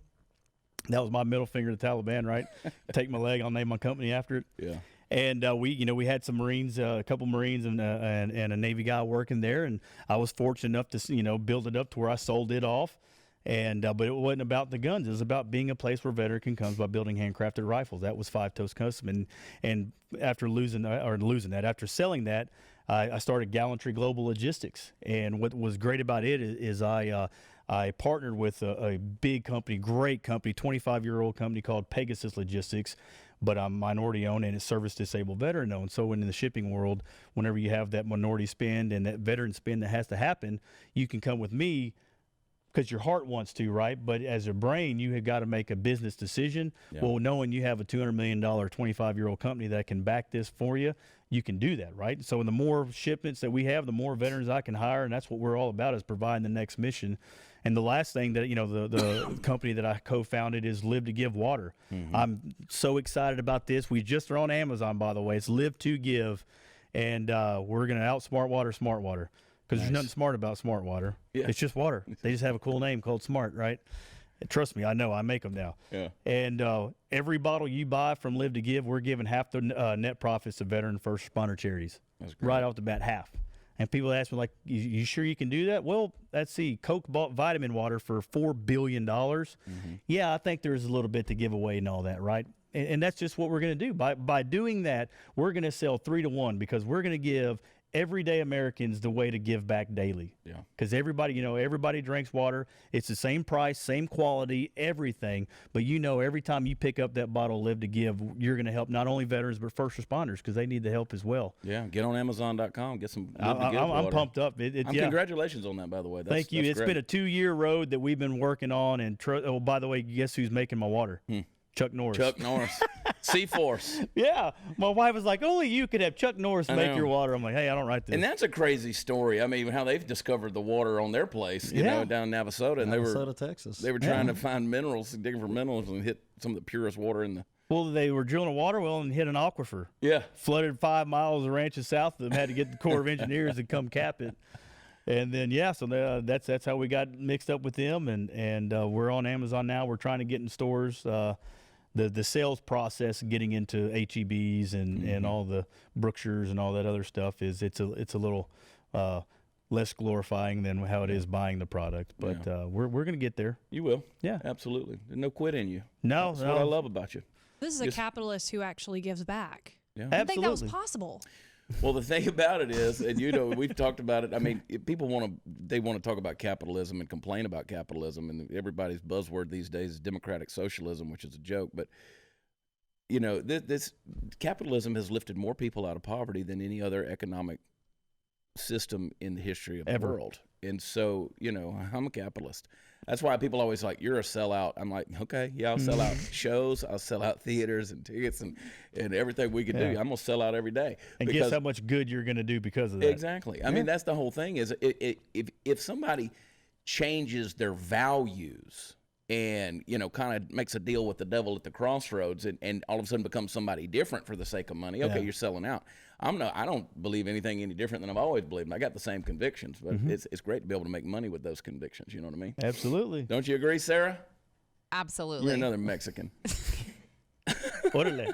That was my middle finger to the Taliban, right? Take my leg, I'll name my company after it. Yeah. And we had some Marines, a couple Marines and a Navy guy working there, and I was fortunate enough to build it up to where I sold it off. And but it wasn't about the guns; it was about being a place where veteran comes by building handcrafted rifles. That was Five Toes Custom. And after after selling that, I started Gallantry Global Logistics. And what was great about it is I partnered with a big company, great company, 25-year-old company called Pegasus Logistics, but I'm minority-owned and it's service-disabled veteran-owned. So in the shipping world, whenever you have that minority spend and that veteran spend that has to happen, you can come with me because your heart wants to, right? But as a brain, you have got to make a business decision. Yeah. Well, knowing you have a $200 million 25-year-old company that can back this for you, you can do that, right? So the more shipments that we have, the more veterans I can hire, and that's what we're all about is providing the next mission. And the last thing that, the company that I co-founded is Live to Give Water. I'm so excited about this. We just are on Amazon, by the way. It's Live to Give, and we're going to outsmart water, smart water. Because there's nothing smart about smart water. Yeah. It's just water. They just have a cool name called Smart, right? And trust me, I know. I make them now. Yeah. And every bottle you buy from Live to Give, we're giving half the net profits to veteran first responder charities. That's great. Right off the bat, half. And people ask me, like, you sure you can do that? Well, let's see. Coke bought vitamin water for $4 billion. Yeah, I think there's a little bit to give away and all that, right? And that's just what we're going to do. By doing that, we're going to sell 3-to-1 because we're going to give everyday Americans the way to give back daily. Yeah. Because everybody drinks water. It's the same price, same quality, everything. But every time you pick up that bottle of Live to Give, you're going to help not only veterans but first responders because they need the help as well. Yeah. Get on Amazon.com. Get some Live to Give I'm water. pumped up. Congratulations on that, by the way. Thank you. That's It's been a 2-year road that we've been working on. And by the way, guess who's making my water? Chuck Norris. Chuck Norris. C-Force. Yeah. My wife was like, only you could have Chuck Norris make your water. I'm like, hey, I don't write this. And that's a crazy story. I mean, how they've discovered the water on their place, down in Navasota. And Navasota, Texas. They were trying to find minerals, digging for minerals, and hit some of the purest water in the... Well, they were drilling a water well and hit an aquifer. Yeah. Flooded 5 miles of ranches south of them, had to get the Corps of Engineers to come cap it. And then, so that's how we got mixed up with them. And we're on Amazon now. We're trying to get in stores. The sales process, getting into HEBs and all the Brookshires and all that other stuff it's a little less glorifying than how it is buying the product. But we're going to get there. You will. Yeah. Absolutely. There's no quit in you. No. That's what I love about you. This is a capitalist who actually gives back. Yeah. I didn't think that was Absolutely. possible. Well, the thing about it is, and we've talked about it. I mean, if people want to talk about capitalism and complain about capitalism, and everybody's buzzword these days is democratic socialism, which is a joke. But this capitalism has lifted more people out of poverty than any other economic system in the history of the world. And so, I'm a capitalist. That's why people always like, you're a sellout. I'm like, okay, yeah, I'll sell out shows. I'll sell out theaters and tickets and everything we can do. I'm going to sell out every day. And guess how much good you're going to do because of that. Exactly. I mean, that's the whole thing is if somebody changes their values and kind of makes a deal with the devil at the crossroads, and all of a sudden becomes somebody different for the sake of money. Okay, you're selling out. I don't believe anything any different than I've always believed. I got the same convictions, but it's great to be able to make money with those convictions. You know what I mean? Absolutely. Don't you agree, Sarah? Absolutely. You're another Mexican. Orale.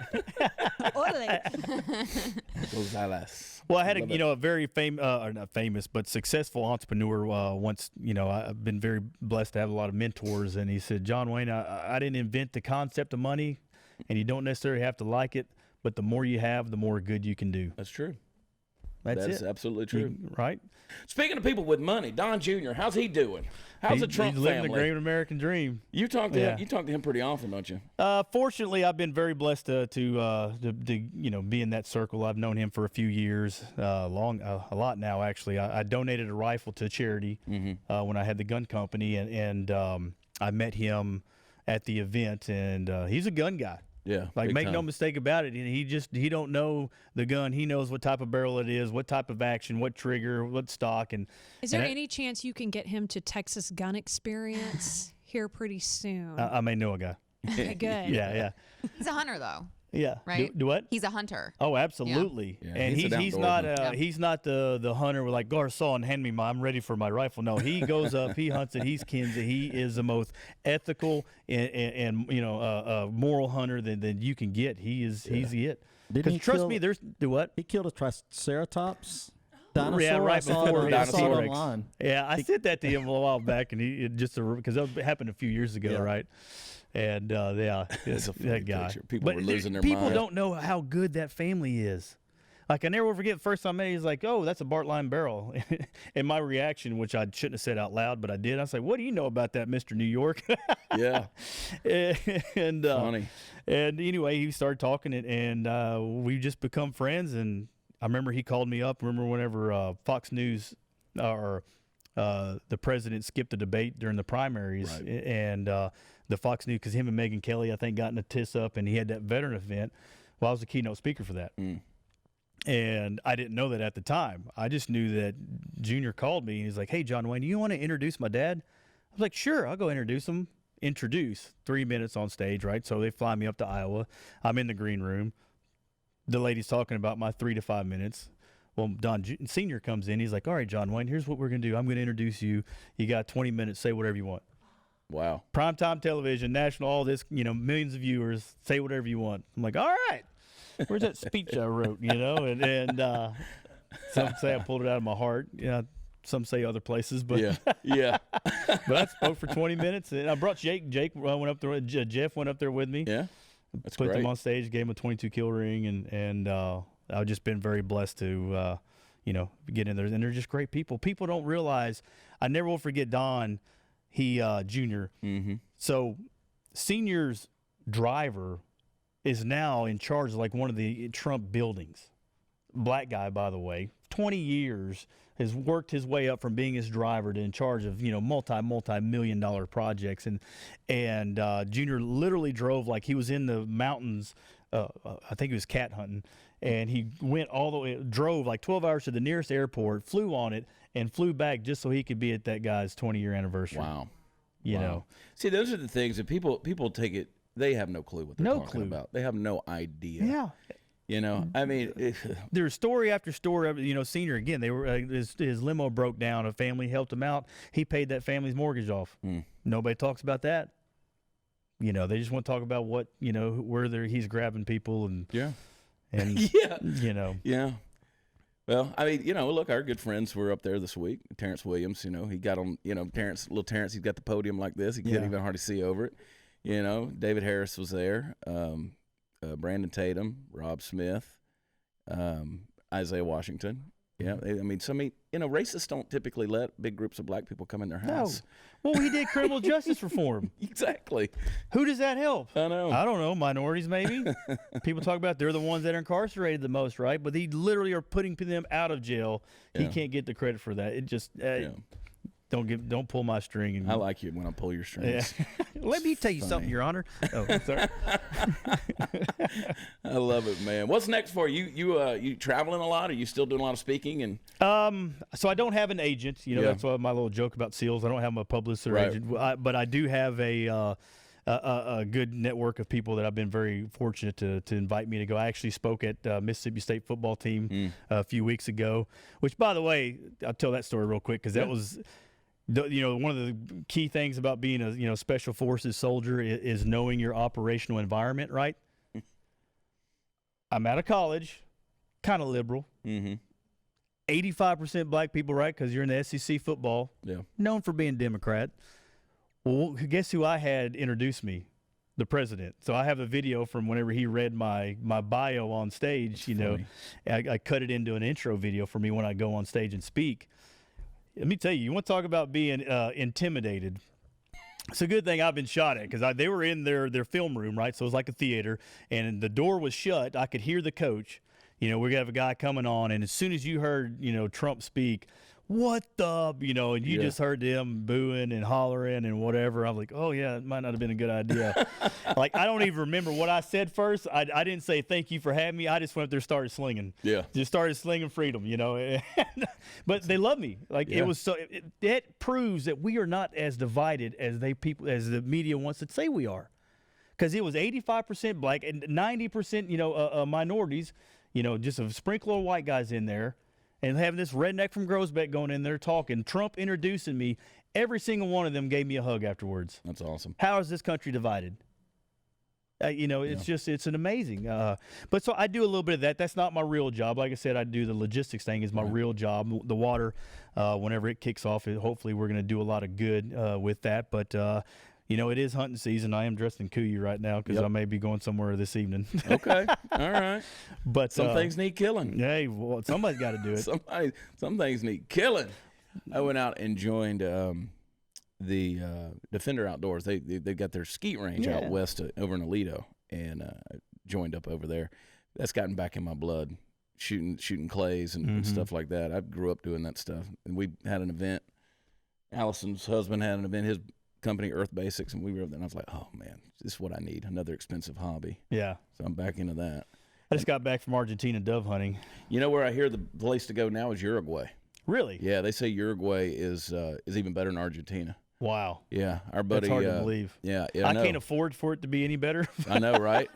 Gonzalez. Well, I had a very not famous, but successful entrepreneur once. I've been very blessed to have a lot of mentors, and he said, "John Wayne, I didn't invent the concept of money, and you don't necessarily have to like it, but the more you have, the more good you can do." That's true. That's That is absolutely true. Right? Speaking of people with money, Don Jr., how's he doing? How's the Trump he's living family? the great American dream. You talk to him. You talk to him pretty often, don't you? Fortunately, I've been very blessed to be in that circle. I've known him for a few years, a lot now actually. I donated a rifle to a charity when I had the gun company, and I met him at the event, and he's a gun guy. Yeah, like make time. no mistake about it. He don't know the gun. He knows what type of barrel it is, what type of action, what trigger, what stock. And is there any chance you can get him to Texas Gun Experience here pretty soon? I may know a guy. Okay, good. Yeah. He's a hunter, though. Yeah. Right? Do what? He's a hunter. Oh, absolutely. Yeah, and he's an he's not the hunter with like Garcon, hand me I'm ready for my rifle. No, he goes up, he hunts it, he's kins it. He is the most ethical and moral hunter than you can get. He's it. Didn't he trust kill- me, there's what? He killed a triceratops dinosaur. Yeah, right I saw before it, I saw it T-Rex. online. Yeah, I said that to him a while back, and because that happened a few years ago, right? And It's a funny that guy. picture. People were losing their People mind. don't know how good that family is. Like I never will forget the first time I met him, he's like, "Oh, that's a Bartline barrel," and my reaction, which I shouldn't have said out loud, but I did. I was like, "What do you know about that, Mr. New York?" Yeah, and funny. And anyway, he started talking, and we just become friends. And I remember he called me up. Remember whenever Fox News or the president skipped a debate during the primaries, Right. and the Fox News, because him and Megyn Kelly, I think, got in a tiss up, and he had that veteran event. Well, I was the keynote speaker for that. And I didn't know that at the time. I just knew that Junior called me, and he's like, "Hey, John Wayne, you want to introduce my dad?" I was like, "Sure, I'll go introduce him." Introduce 3 minutes on stage, right? So they fly me up to Iowa. I'm in the green room. The lady's talking about my 3 to 5 minutes. Well, Don Sr. comes in. He's like, "All right, John Wayne, here's what we're going to do. I'm going to introduce you. You got 20 minutes. Say whatever you want." Wow. Primetime television, national, all this, millions of viewers. Say whatever you want. I'm like, "All right." Where's that speech I wrote, And some say I pulled it out of my heart. Some say other places, but Yeah. but I spoke for 20 minutes, and I brought Jake. Jake went up there. Jeff went up there with me. Yeah. That's Put great. them on stage, gave him a 22 kill ring, and I've just been very blessed to get in there. And they're just great people. People don't realize. I never will forget Don. He Junior. Mm-hmm. So Senior's driver is now in charge of like one of the Trump buildings. Black guy, by the way, 20 years, has worked his way up from being his driver to in charge of, multi-million-dollar projects. And Junior literally drove like he was in the mountains. I think he was cat hunting. And he went all the way, drove like 12 hours to the nearest airport, flew on it, and flew back just so he could be at that guy's 20-year anniversary. Wow. You know. See, those are the things that people take it. They have no clue what they're No talking clue. about. They have no idea. Yeah. I mean, There's story after story. Senior again. They were his limo broke down. A family helped him out. He paid that family's mortgage off. Nobody talks about that. They just want to talk about what where he's grabbing people and yeah. Yeah. Well, I mean, look, our good friends were up there this week. Terrence Williams, he got on, little Terrence, he's got the podium like this. He couldn't even hardly see over it. David Harris was there. Brandon Tatum, Rob Smith, Isaiah Washington. Yeah, racists don't typically let big groups of black people come in their house. No. Well, he did criminal justice reform. Exactly. Who does that help? I know. I don't know. Minorities, maybe. People talk about they're the ones that are incarcerated the most, right? But he literally are putting them out of jail. He can't get the credit for that. It just Don't pull my string. And, I like you when I pull your strings. Yeah. Let me tell you something, Your Honor. Oh, sorry. I love it, man. What's next for you? You traveling a lot? Are you still doing a lot of speaking? And So I don't have an agent. You know, Yeah. that's why my little joke about SEALs. I don't have a publicist or Right. agent, but I do have a good network of people that I've been very fortunate to invite me to go. I actually spoke at Mississippi State football team a few weeks ago, which, by the way, I'll tell that story real quick because that was, one of the key things about being a special forces soldier is knowing your operational environment, right? I'm out of college, kind of liberal. 85% black people, right? Because you're in the SEC football. Yeah. Known for being Democrat. Well, guess who I had introduce me? The president. So I have a video from whenever he read my bio on stage. I cut it into an intro video for me when I go on stage and speak. Let me tell you, you want to talk about being intimidated. It's a good thing I've been shot at because they were in their film room, right? So it was like a theater, and the door was shut. I could hear the coach. We're going to have a guy coming on, and as soon as you heard, Trump speak, what the, and you just heard them booing and hollering and whatever. I was like, oh, yeah, it might not have been a good idea. Like, I don't even remember what I said first. I didn't say thank you for having me. I just went up there and started slinging. Yeah. Just started slinging freedom, But they love me. Like, it was so – it proves that we are not as divided as as the media wants to say we are. Because it was 85% black and 90% minorities, just a sprinkle of white guys in there. And having this redneck from Groesbeck going in there talking, Trump introducing me, every single one of them gave me a hug afterwards. That's awesome. How is this country divided? It's an amazing. But so I do a little bit of that. That's not my real job. Like I said, I do the logistics thing is my real job. The water, whenever it kicks off, hopefully we're going to do a lot of good with that. But it is hunting season. I am dressed in Kuyu right now because I may be going somewhere this evening. Okay. All right. But some things need killing. Hey, well, somebody's got to do it. Some things need killing. I went out and joined the Defender Outdoors. They got their skeet range out west over in Aledo, and I joined up over there. That's gotten back in my blood, shooting clays and stuff like that. I grew up doing that stuff, and we had an event. Allison's husband had an event. His company, Earth Basics, and we were over there, and I was like, oh, man, this is what I need, another expensive hobby. Yeah. So I'm back into that. I just got back from Argentina dove hunting. You know where I hear the place to go now is Uruguay. Really? Yeah, they say Uruguay is even better than Argentina. Wow. Yeah, our buddy. That's hard to believe. Yeah, I can't afford for it to be any better. I know, right?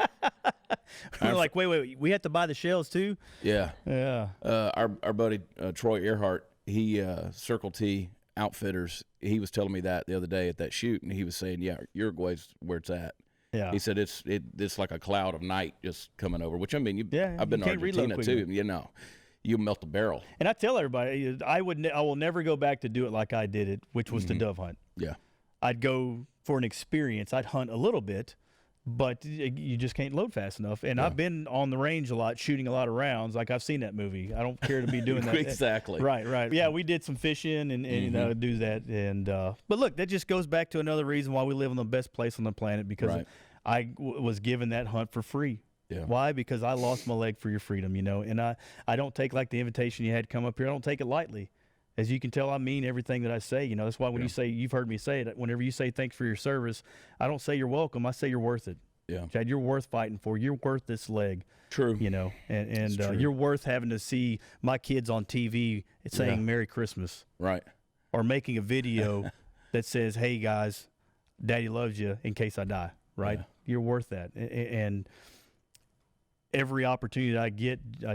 We're like, wait, we have to buy the shells too? Yeah. Yeah. Our buddy Troy Earhart, he Circle T Outfitters, he was telling me that the other day at that shoot, and he was saying, yeah, Uruguay's where it's at. Yeah. He said it's like a cloud of night just coming over, which, I mean, I've been to Argentina too, you melt the barrel. And I tell everybody, I will never go back to do it like I did it, which was to dove hunt. Yeah. I'd go for an experience. I'd hunt a little bit, but you just can't load fast enough. And I've been on the range a lot, shooting a lot of rounds. Like, I've seen that movie. I don't care to be doing that. Exactly. Right. Yeah, we did some fishing and do that. And but look, that just goes back to another reason why we live in the best place on the planet, because I was given that hunt for free. Yeah. Why? Because I lost my leg for your freedom, and I don't take like the invitation you had come up here. I don't take it lightly. As you can tell, I mean everything that I say. That's why when you say, you've heard me say it, whenever you say thanks for your service, I don't say you're welcome. I say you're worth it. Yeah. Chad, you're worth fighting for. You're worth this leg. True. And you're worth having to see my kids on TV saying Merry Christmas. Right. Or making a video that says, hey, guys, Daddy loves you in case I die. Right. Yeah. You're worth that. And every opportunity that I get, I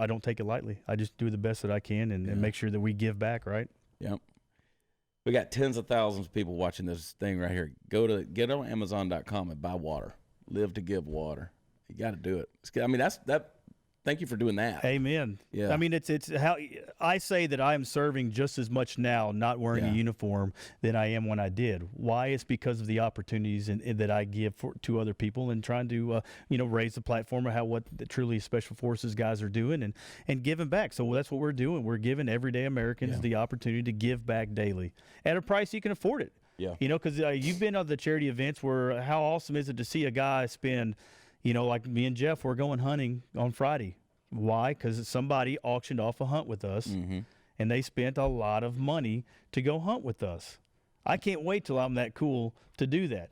don't take it lightly. I just do the best that I can and make sure that we give back, right? Yep. We got tens of thousands of people watching this thing right here. Get on Amazon.com and buy water. Live to give water. You got to do it. I mean, thank you for doing that. Amen. Yeah. I mean, it's how I say that I am serving just as much now, not wearing a uniform, than I am when I did. Why? It's because of the opportunities that I give to other people, and trying to raise the platform of what the truly Special Forces guys are doing and giving back. So that's what we're doing. We're giving everyday Americans the opportunity to give back daily at a price you can afford it. Yeah. Because you've been on the charity events where how awesome is it to see a guy spend, like me and Jeff, we're going hunting on Friday. Why? Because somebody auctioned off a hunt with us, and they spent a lot of money to go hunt with us. I can't wait till I'm that cool to do that,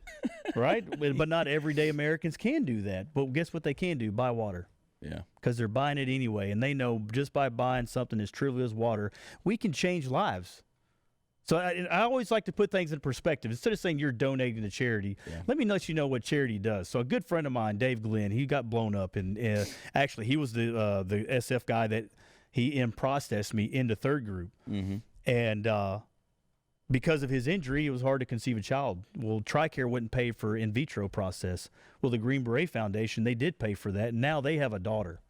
right? But not everyday Americans can do that. But guess what they can do? Buy water. Yeah. Because they're buying it anyway, and they know just by buying something as trivial as water, we can change lives. So I always like to put things in perspective. Instead of saying you're donating to charity, let me let you know what charity does. So a good friend of mine, Dave Glenn, he got blown up, and actually he was the SF guy that he processed me into third group, and because of his injury, it was hard to conceive a child. Well, TRICARE wouldn't pay for in vitro process. Well, the Green Beret Foundation, they did pay for that, and now they have a daughter.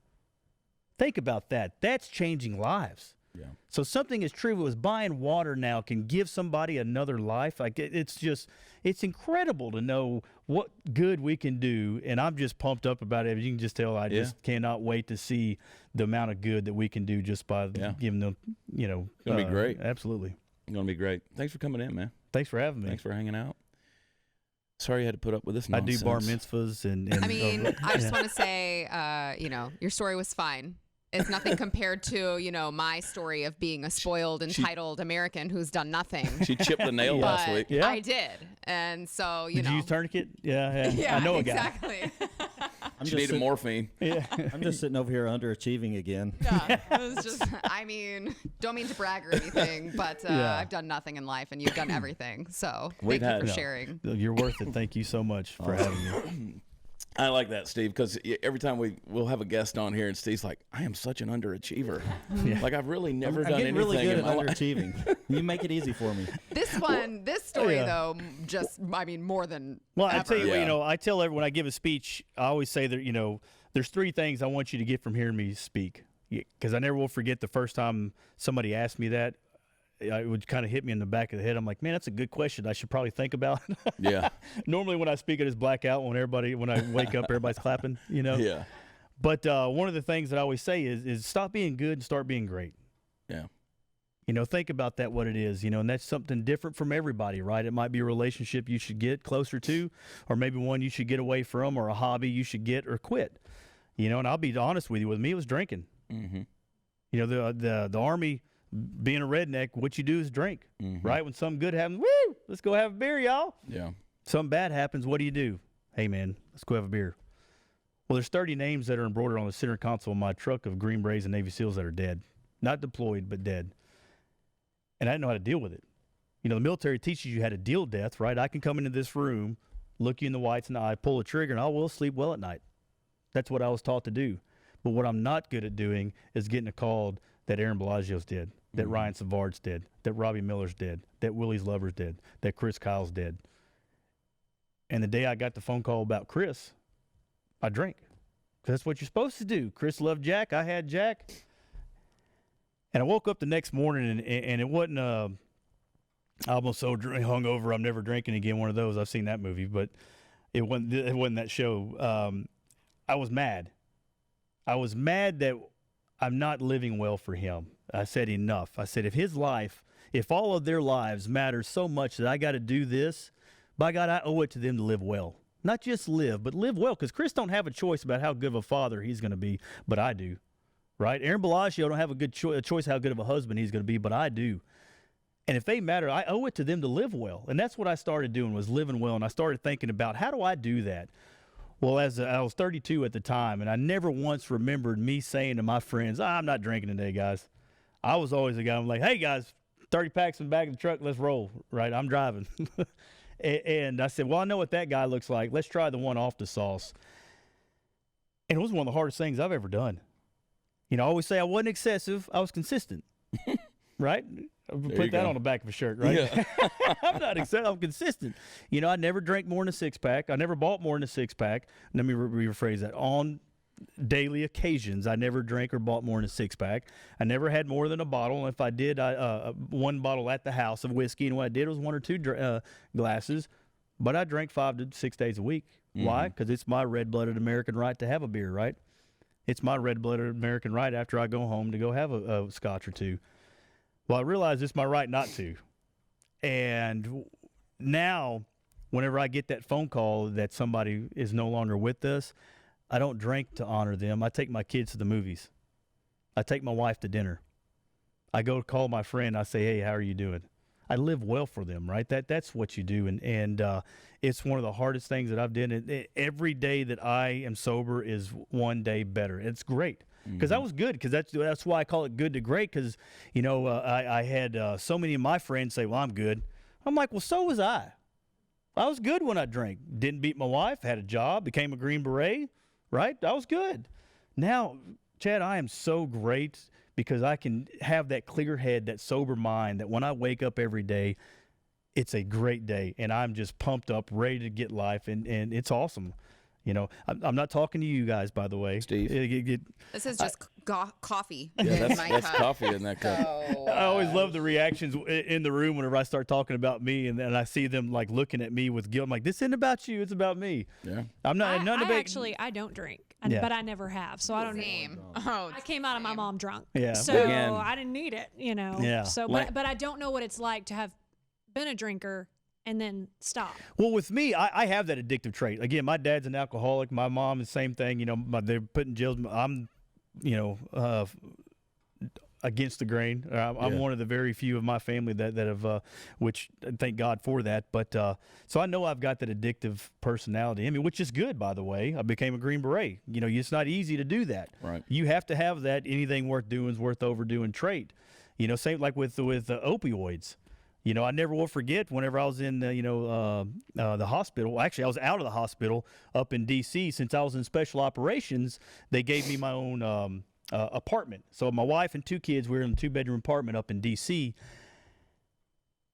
Think about that. That's changing lives. Yeah. So something as trivial as buying water now can give somebody another life. Like it's incredible to know what good we can do, and I'm just pumped up about it. You can just tell I just cannot wait to see the amount of good that we can do just by giving them, It's gonna be great. Absolutely. It's going to be great. Thanks for coming in, man. Thanks for having me. Thanks for hanging out. Sorry you had to put up with this nonsense. I do bar mitzvahs and I mean, I just want to say, your story was fine. It's nothing compared to, my story of being a spoiled, entitled American who's done nothing. She chipped the nail last But week. Yeah. I did. And so, Did you use tourniquet? Yeah. I know a guy. exactly. She needed morphine. Yeah. I'm just sitting over here underachieving again. Yeah, it was just, don't mean to brag or anything, but I've done nothing in life and you've done everything. So thank you for sharing. You're worth it. Thank you so much for having me. I like that, Steve, because every time we'll have a guest on here, and Steve's like, I am such an underachiever. Like, I've really never done anything really good in my at life. underachieving. You make it easy for me. This story, though, more than Well, ever. I tell you, Yeah. I tell everyone when I give a speech, I always say that, there's three things I want you to get from hearing me speak. Because I never will forget the first time somebody asked me that. It would kind of hit me in the back of the head. I'm like, man, that's a good question. I should probably think about. Yeah. Normally when I speak, I just black out when I wake up, everybody's clapping, Yeah. But one of the things that I always say is stop being good and start being great. Yeah. Think about that, what it is, and that's something different from everybody, right? It might be a relationship you should get closer to, or maybe one you should get away from, or a hobby you should get or quit. And I'll be honest with you, with me, it was drinking. Mm-hmm. The Army, being a redneck, what you do is drink, right? When something good happens, woo, let's go have a beer, y'all. Yeah. Something bad happens, what do? Hey, man, let's go have a beer. Well, there's 30 names that are embroidered on the center console of my truck of Green Berets and Navy SEALs that are dead. Not deployed, but dead. And I didn't know how to deal with it. The military teaches you how to deal with death, right? I can come into this room, look you in the whites in the eye, pull a trigger, and I will sleep well at night. That's what I was taught to do. But what I'm not good at doing is getting a call that Aaron Bellagio's dead, that Ryan Savard's dead, that Robbie Miller's dead, that Willie's Lover's dead, that Chris Kyle's dead. And the day I got the phone call about Chris, I drank. Because that's what you're supposed to do. Chris loved Jack. I had Jack. And I woke up the next morning, and it wasn't I almost so hungover I'm never drinking again, one of those. I've seen that movie, but it wasn't that show. I was mad. I was mad that I'm not living well for him. I said enough. I said if all of their lives matter so much that I got to do this, by God, I owe it to them to live well. Not just live, but live well, because Chris don't have a choice about how good of a father he's going to be, but I do. Right? Aaron Bellagio don't have a good choice how good of a husband he's going to be, but I do. And if they matter, I owe it to them to live well. And that's what I started doing, was living well. And I started thinking about, how do I do that? Well, as I was 32 at the time, and I never once remembered me saying to my friends, I'm not drinking today, guys. I was always the guy, I'm like, hey, guys, 30 packs in the back of the truck, let's roll, right? I'm driving. And I said, well, I know what that guy looks like. Let's try the one off the sauce. And it was one of the hardest things I've ever done. I always say I wasn't excessive. I was consistent, right? Put that on the back of a shirt, right? Yeah. I'm not excessive. I'm consistent. I never drank more than a six-pack. I never bought more than a six-pack. Let me rephrase that. On daily occasions, I never drank or bought more than a six-pack. I never had more than a bottle. And if I did, one bottle at the house of whiskey, and what I did was one or two glasses. But I drank 5 to 6 days a week. Why? Because it's my red-blooded American right to have a beer, right? It's my red-blooded American right after I go home to go have a scotch or two. Well, I realize it's my right not to. And now, whenever I get that phone call that somebody is no longer with us, I don't drink to honor them. I take my kids to the movies. I take my wife to dinner. I go call my friend. I say, hey, how are you doing? I live well for them, right? That's what you do. And it's one of the hardest things that I've done. And every day that I am sober is one day better. It's great. Because I was good, because that's why I call it good to great, because, you know, I had so many of my friends say, well, I'm good. I'm like, well, so was I. I was good when I drank. Didn't beat my wife, had a job, became a Green Beret, right? I was good. Now, Chad, I am so great because I can have that clear head, that sober mind, that when I wake up every day, it's a great day, and I'm just pumped up, ready to get life, and it's awesome. You know, I'm not talking to you guys, by the way. Steve. This is just coffee. Yeah, in my that's cup. coffee in that cup. So, I always love the reactions in the room whenever I start talking about me, and then I see them like looking at me with guilt. I'm like, this isn't about you, it's about me. Yeah. I'm not. I don't drink, Yeah. but I never have, so I don't same. know. Oh, I came out of my mom drunk, Yeah. so Again. I didn't need it, you know. Yeah. So, Like- but I don't know what it's like to have been a drinker and then stop. Well, with me, I have that addictive trait. Again, my dad's an alcoholic. My mom is the same thing. You know, they're put in jail. I'm, you know, against the grain. I'm one of the very few of my family that have, which thank God for that. But so I know I've got that addictive personality. I mean, which is good, by the way. I became a Green Beret. You know, it's not easy to do that. Right. You have to have that. Anything worth doing is worth overdoing trait. You know, same like with opioids. You know, I never will forget whenever I was in, the hospital. Actually, I was out of the hospital up in D.C. Since I was in special operations. They gave me my own apartment. So my wife and 2 kids, we were in a 2-bedroom apartment up in D.C.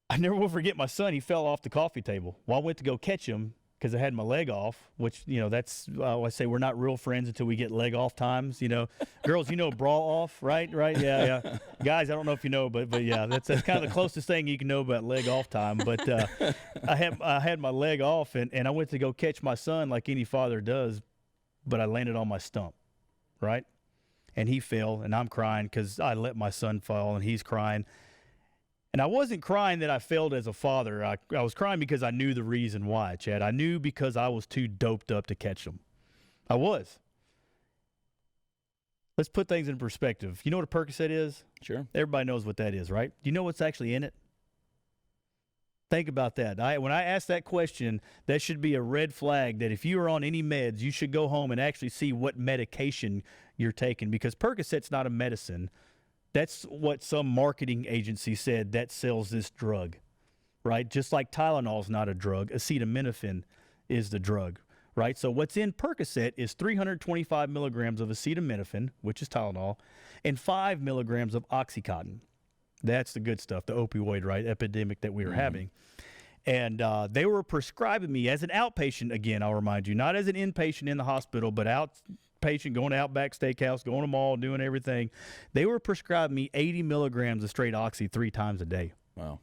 I never will forget my son. He fell off the coffee table. Well, I went to go catch him because I had my leg off, which, you know, that's, I say we're not real friends until we get leg off times, you know. Girls, you know, bra off, right? Right? Yeah. Guys, I don't know if you know, but yeah, that's kind of the closest thing you can know about leg off time. But I had my leg off, and I went to go catch my son like any father does, but I landed on my stump, right? And he fell, and I'm crying because I let my son fall, and he's crying. And I wasn't crying that I failed as a father. I was crying because I knew the reason why, Chad. I knew because I was too doped up to catch them. I was. Let's put things in perspective. You know what a Percocet is? Sure. Everybody knows what that is, right? Do you know what's actually in it? Think about that. When I ask that question, that should be a red flag that if you are on any meds, you should go home and actually see what medication you're taking, because Percocet's not a medicine. That's what some marketing agency said that sells this drug, right? Just like Tylenol's not a drug, acetaminophen is the drug, right? So what's in Percocet is 325 milligrams of acetaminophen, which is Tylenol, and 5 milligrams of Oxycontin. That's the good stuff, the opioid, right, epidemic that we were having. And they were prescribing me as an outpatient, again, I'll remind you, not as an inpatient in the hospital, but outpatient, going to Outback Steakhouse, going to the mall, doing everything. They were prescribing me 80 milligrams of straight Oxy 3 times a day. Wow.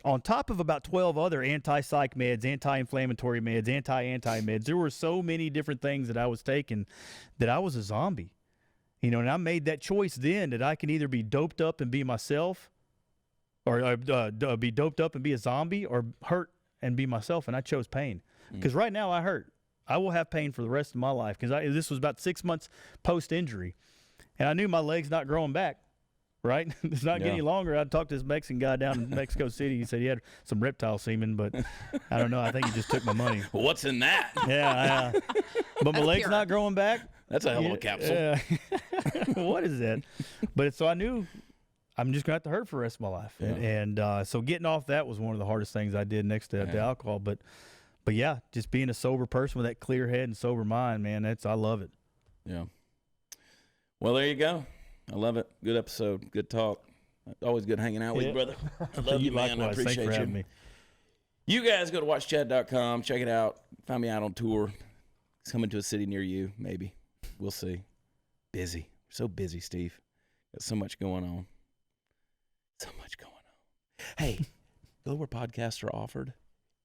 On top of about 12 other anti-psych meds, anti-inflammatory meds, anti-anti meds. There were so many different things that I was taking that I was a zombie. You know, and I made that choice then that I can either be doped up and be myself, or be doped up and be a zombie, or hurt and be myself. And I chose pain. Because right now I hurt. I will have pain for the rest of my life, because this was about 6 months post-injury. And I knew my leg's not growing back, right? It's not getting any longer. I talked to this Mexican guy down in Mexico City. He said he had some reptile semen, but I don't know. I think he just took my money. Well, what's in that? Yeah. But my leg's pure. not growing back. That's a hell of a capsule. Yeah. What is that? But so I knew I'm just going to have to hurt for the rest of my life. Yeah. And so getting off that was one of the hardest things I did next to the alcohol. But yeah, just being a sober person with that clear head and sober mind, man, I love it. Yeah. Well, there you go. I love it. Good episode. Good talk. Always good hanging out with you, brother. I love you, man. I Likewise. Thanks appreciate for you. having me. You guys go to watchchad.com. Check it out. Find me out on tour. It's coming to a city near you, maybe. We'll see. Busy. So busy, Steve. Got so much going on. So much going on. Hey, go where podcasts are offered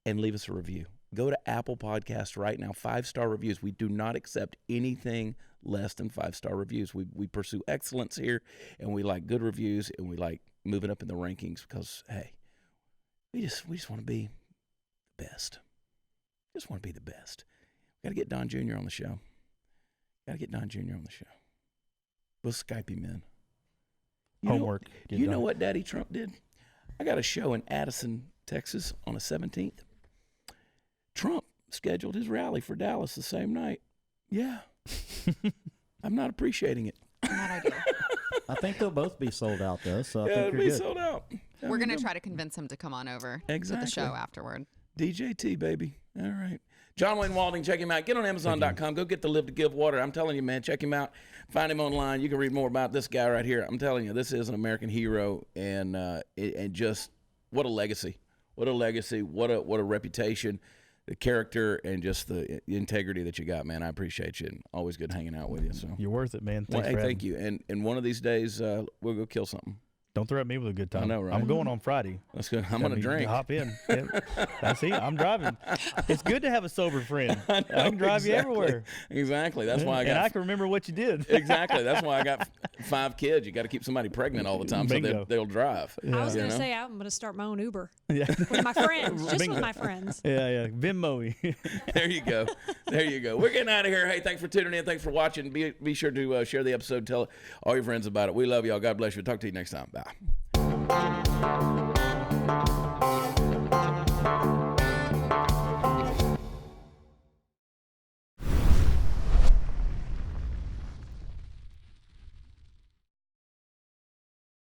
and leave us a review. Go to Apple Podcasts right now. 5-star reviews. We do not accept anything less than 5-star reviews. We pursue excellence here, and we like good reviews, and we like moving up in the rankings because, hey, we just want to be the best. Just want to be the best. Got to get Don Jr. on the show. We'll Skype him in. homework. You know what Daddy Trump did? I got a show in Addison, Texas on the 17th. Trump scheduled his rally for Dallas the same night. Yeah. I'm not appreciating it. Not ideal. I think they'll both be sold out, though, so I Yeah, think it'll you're be good. sold out. We're going to try to convince him to come on over to the show afterward. DJT, baby. All right. John Wayne Walding, check him out. Get on Amazon.com. Go get the Live to Give water. I'm telling you, man, check him out. Find him online. You can read more about this guy right here. I'm telling you, this is an American hero, and just what a legacy. What a legacy. What a reputation, the character, and just the integrity that you got, man. I appreciate you, and always good hanging out with you. So You're worth it, man. Thanks hey, for having thank me. you. And one of these days, we'll go kill something. Don't threaten me with a good time. I know, right? I'm going on Friday. That's good. I'm going to drink. Hop in. Yeah. That's it. I'm driving. It's good to have a sober friend. I can drive you everywhere. Exactly. That's why I got. And I can remember what you did. Exactly. That's why I got 5 kids. You got to keep somebody pregnant all the time Bingo. so they'll drive. I was You going to know? say I'm going to start my own Uber Yeah. with my friends, just Bingo. with my friends. Yeah. Venmo. There you go. There you go. We're getting out of here. Hey, thanks for tuning in. Thanks for watching. Be sure to share the episode. Tell all your friends about it. We love y'all. God bless you. Talk to you next time. Bye.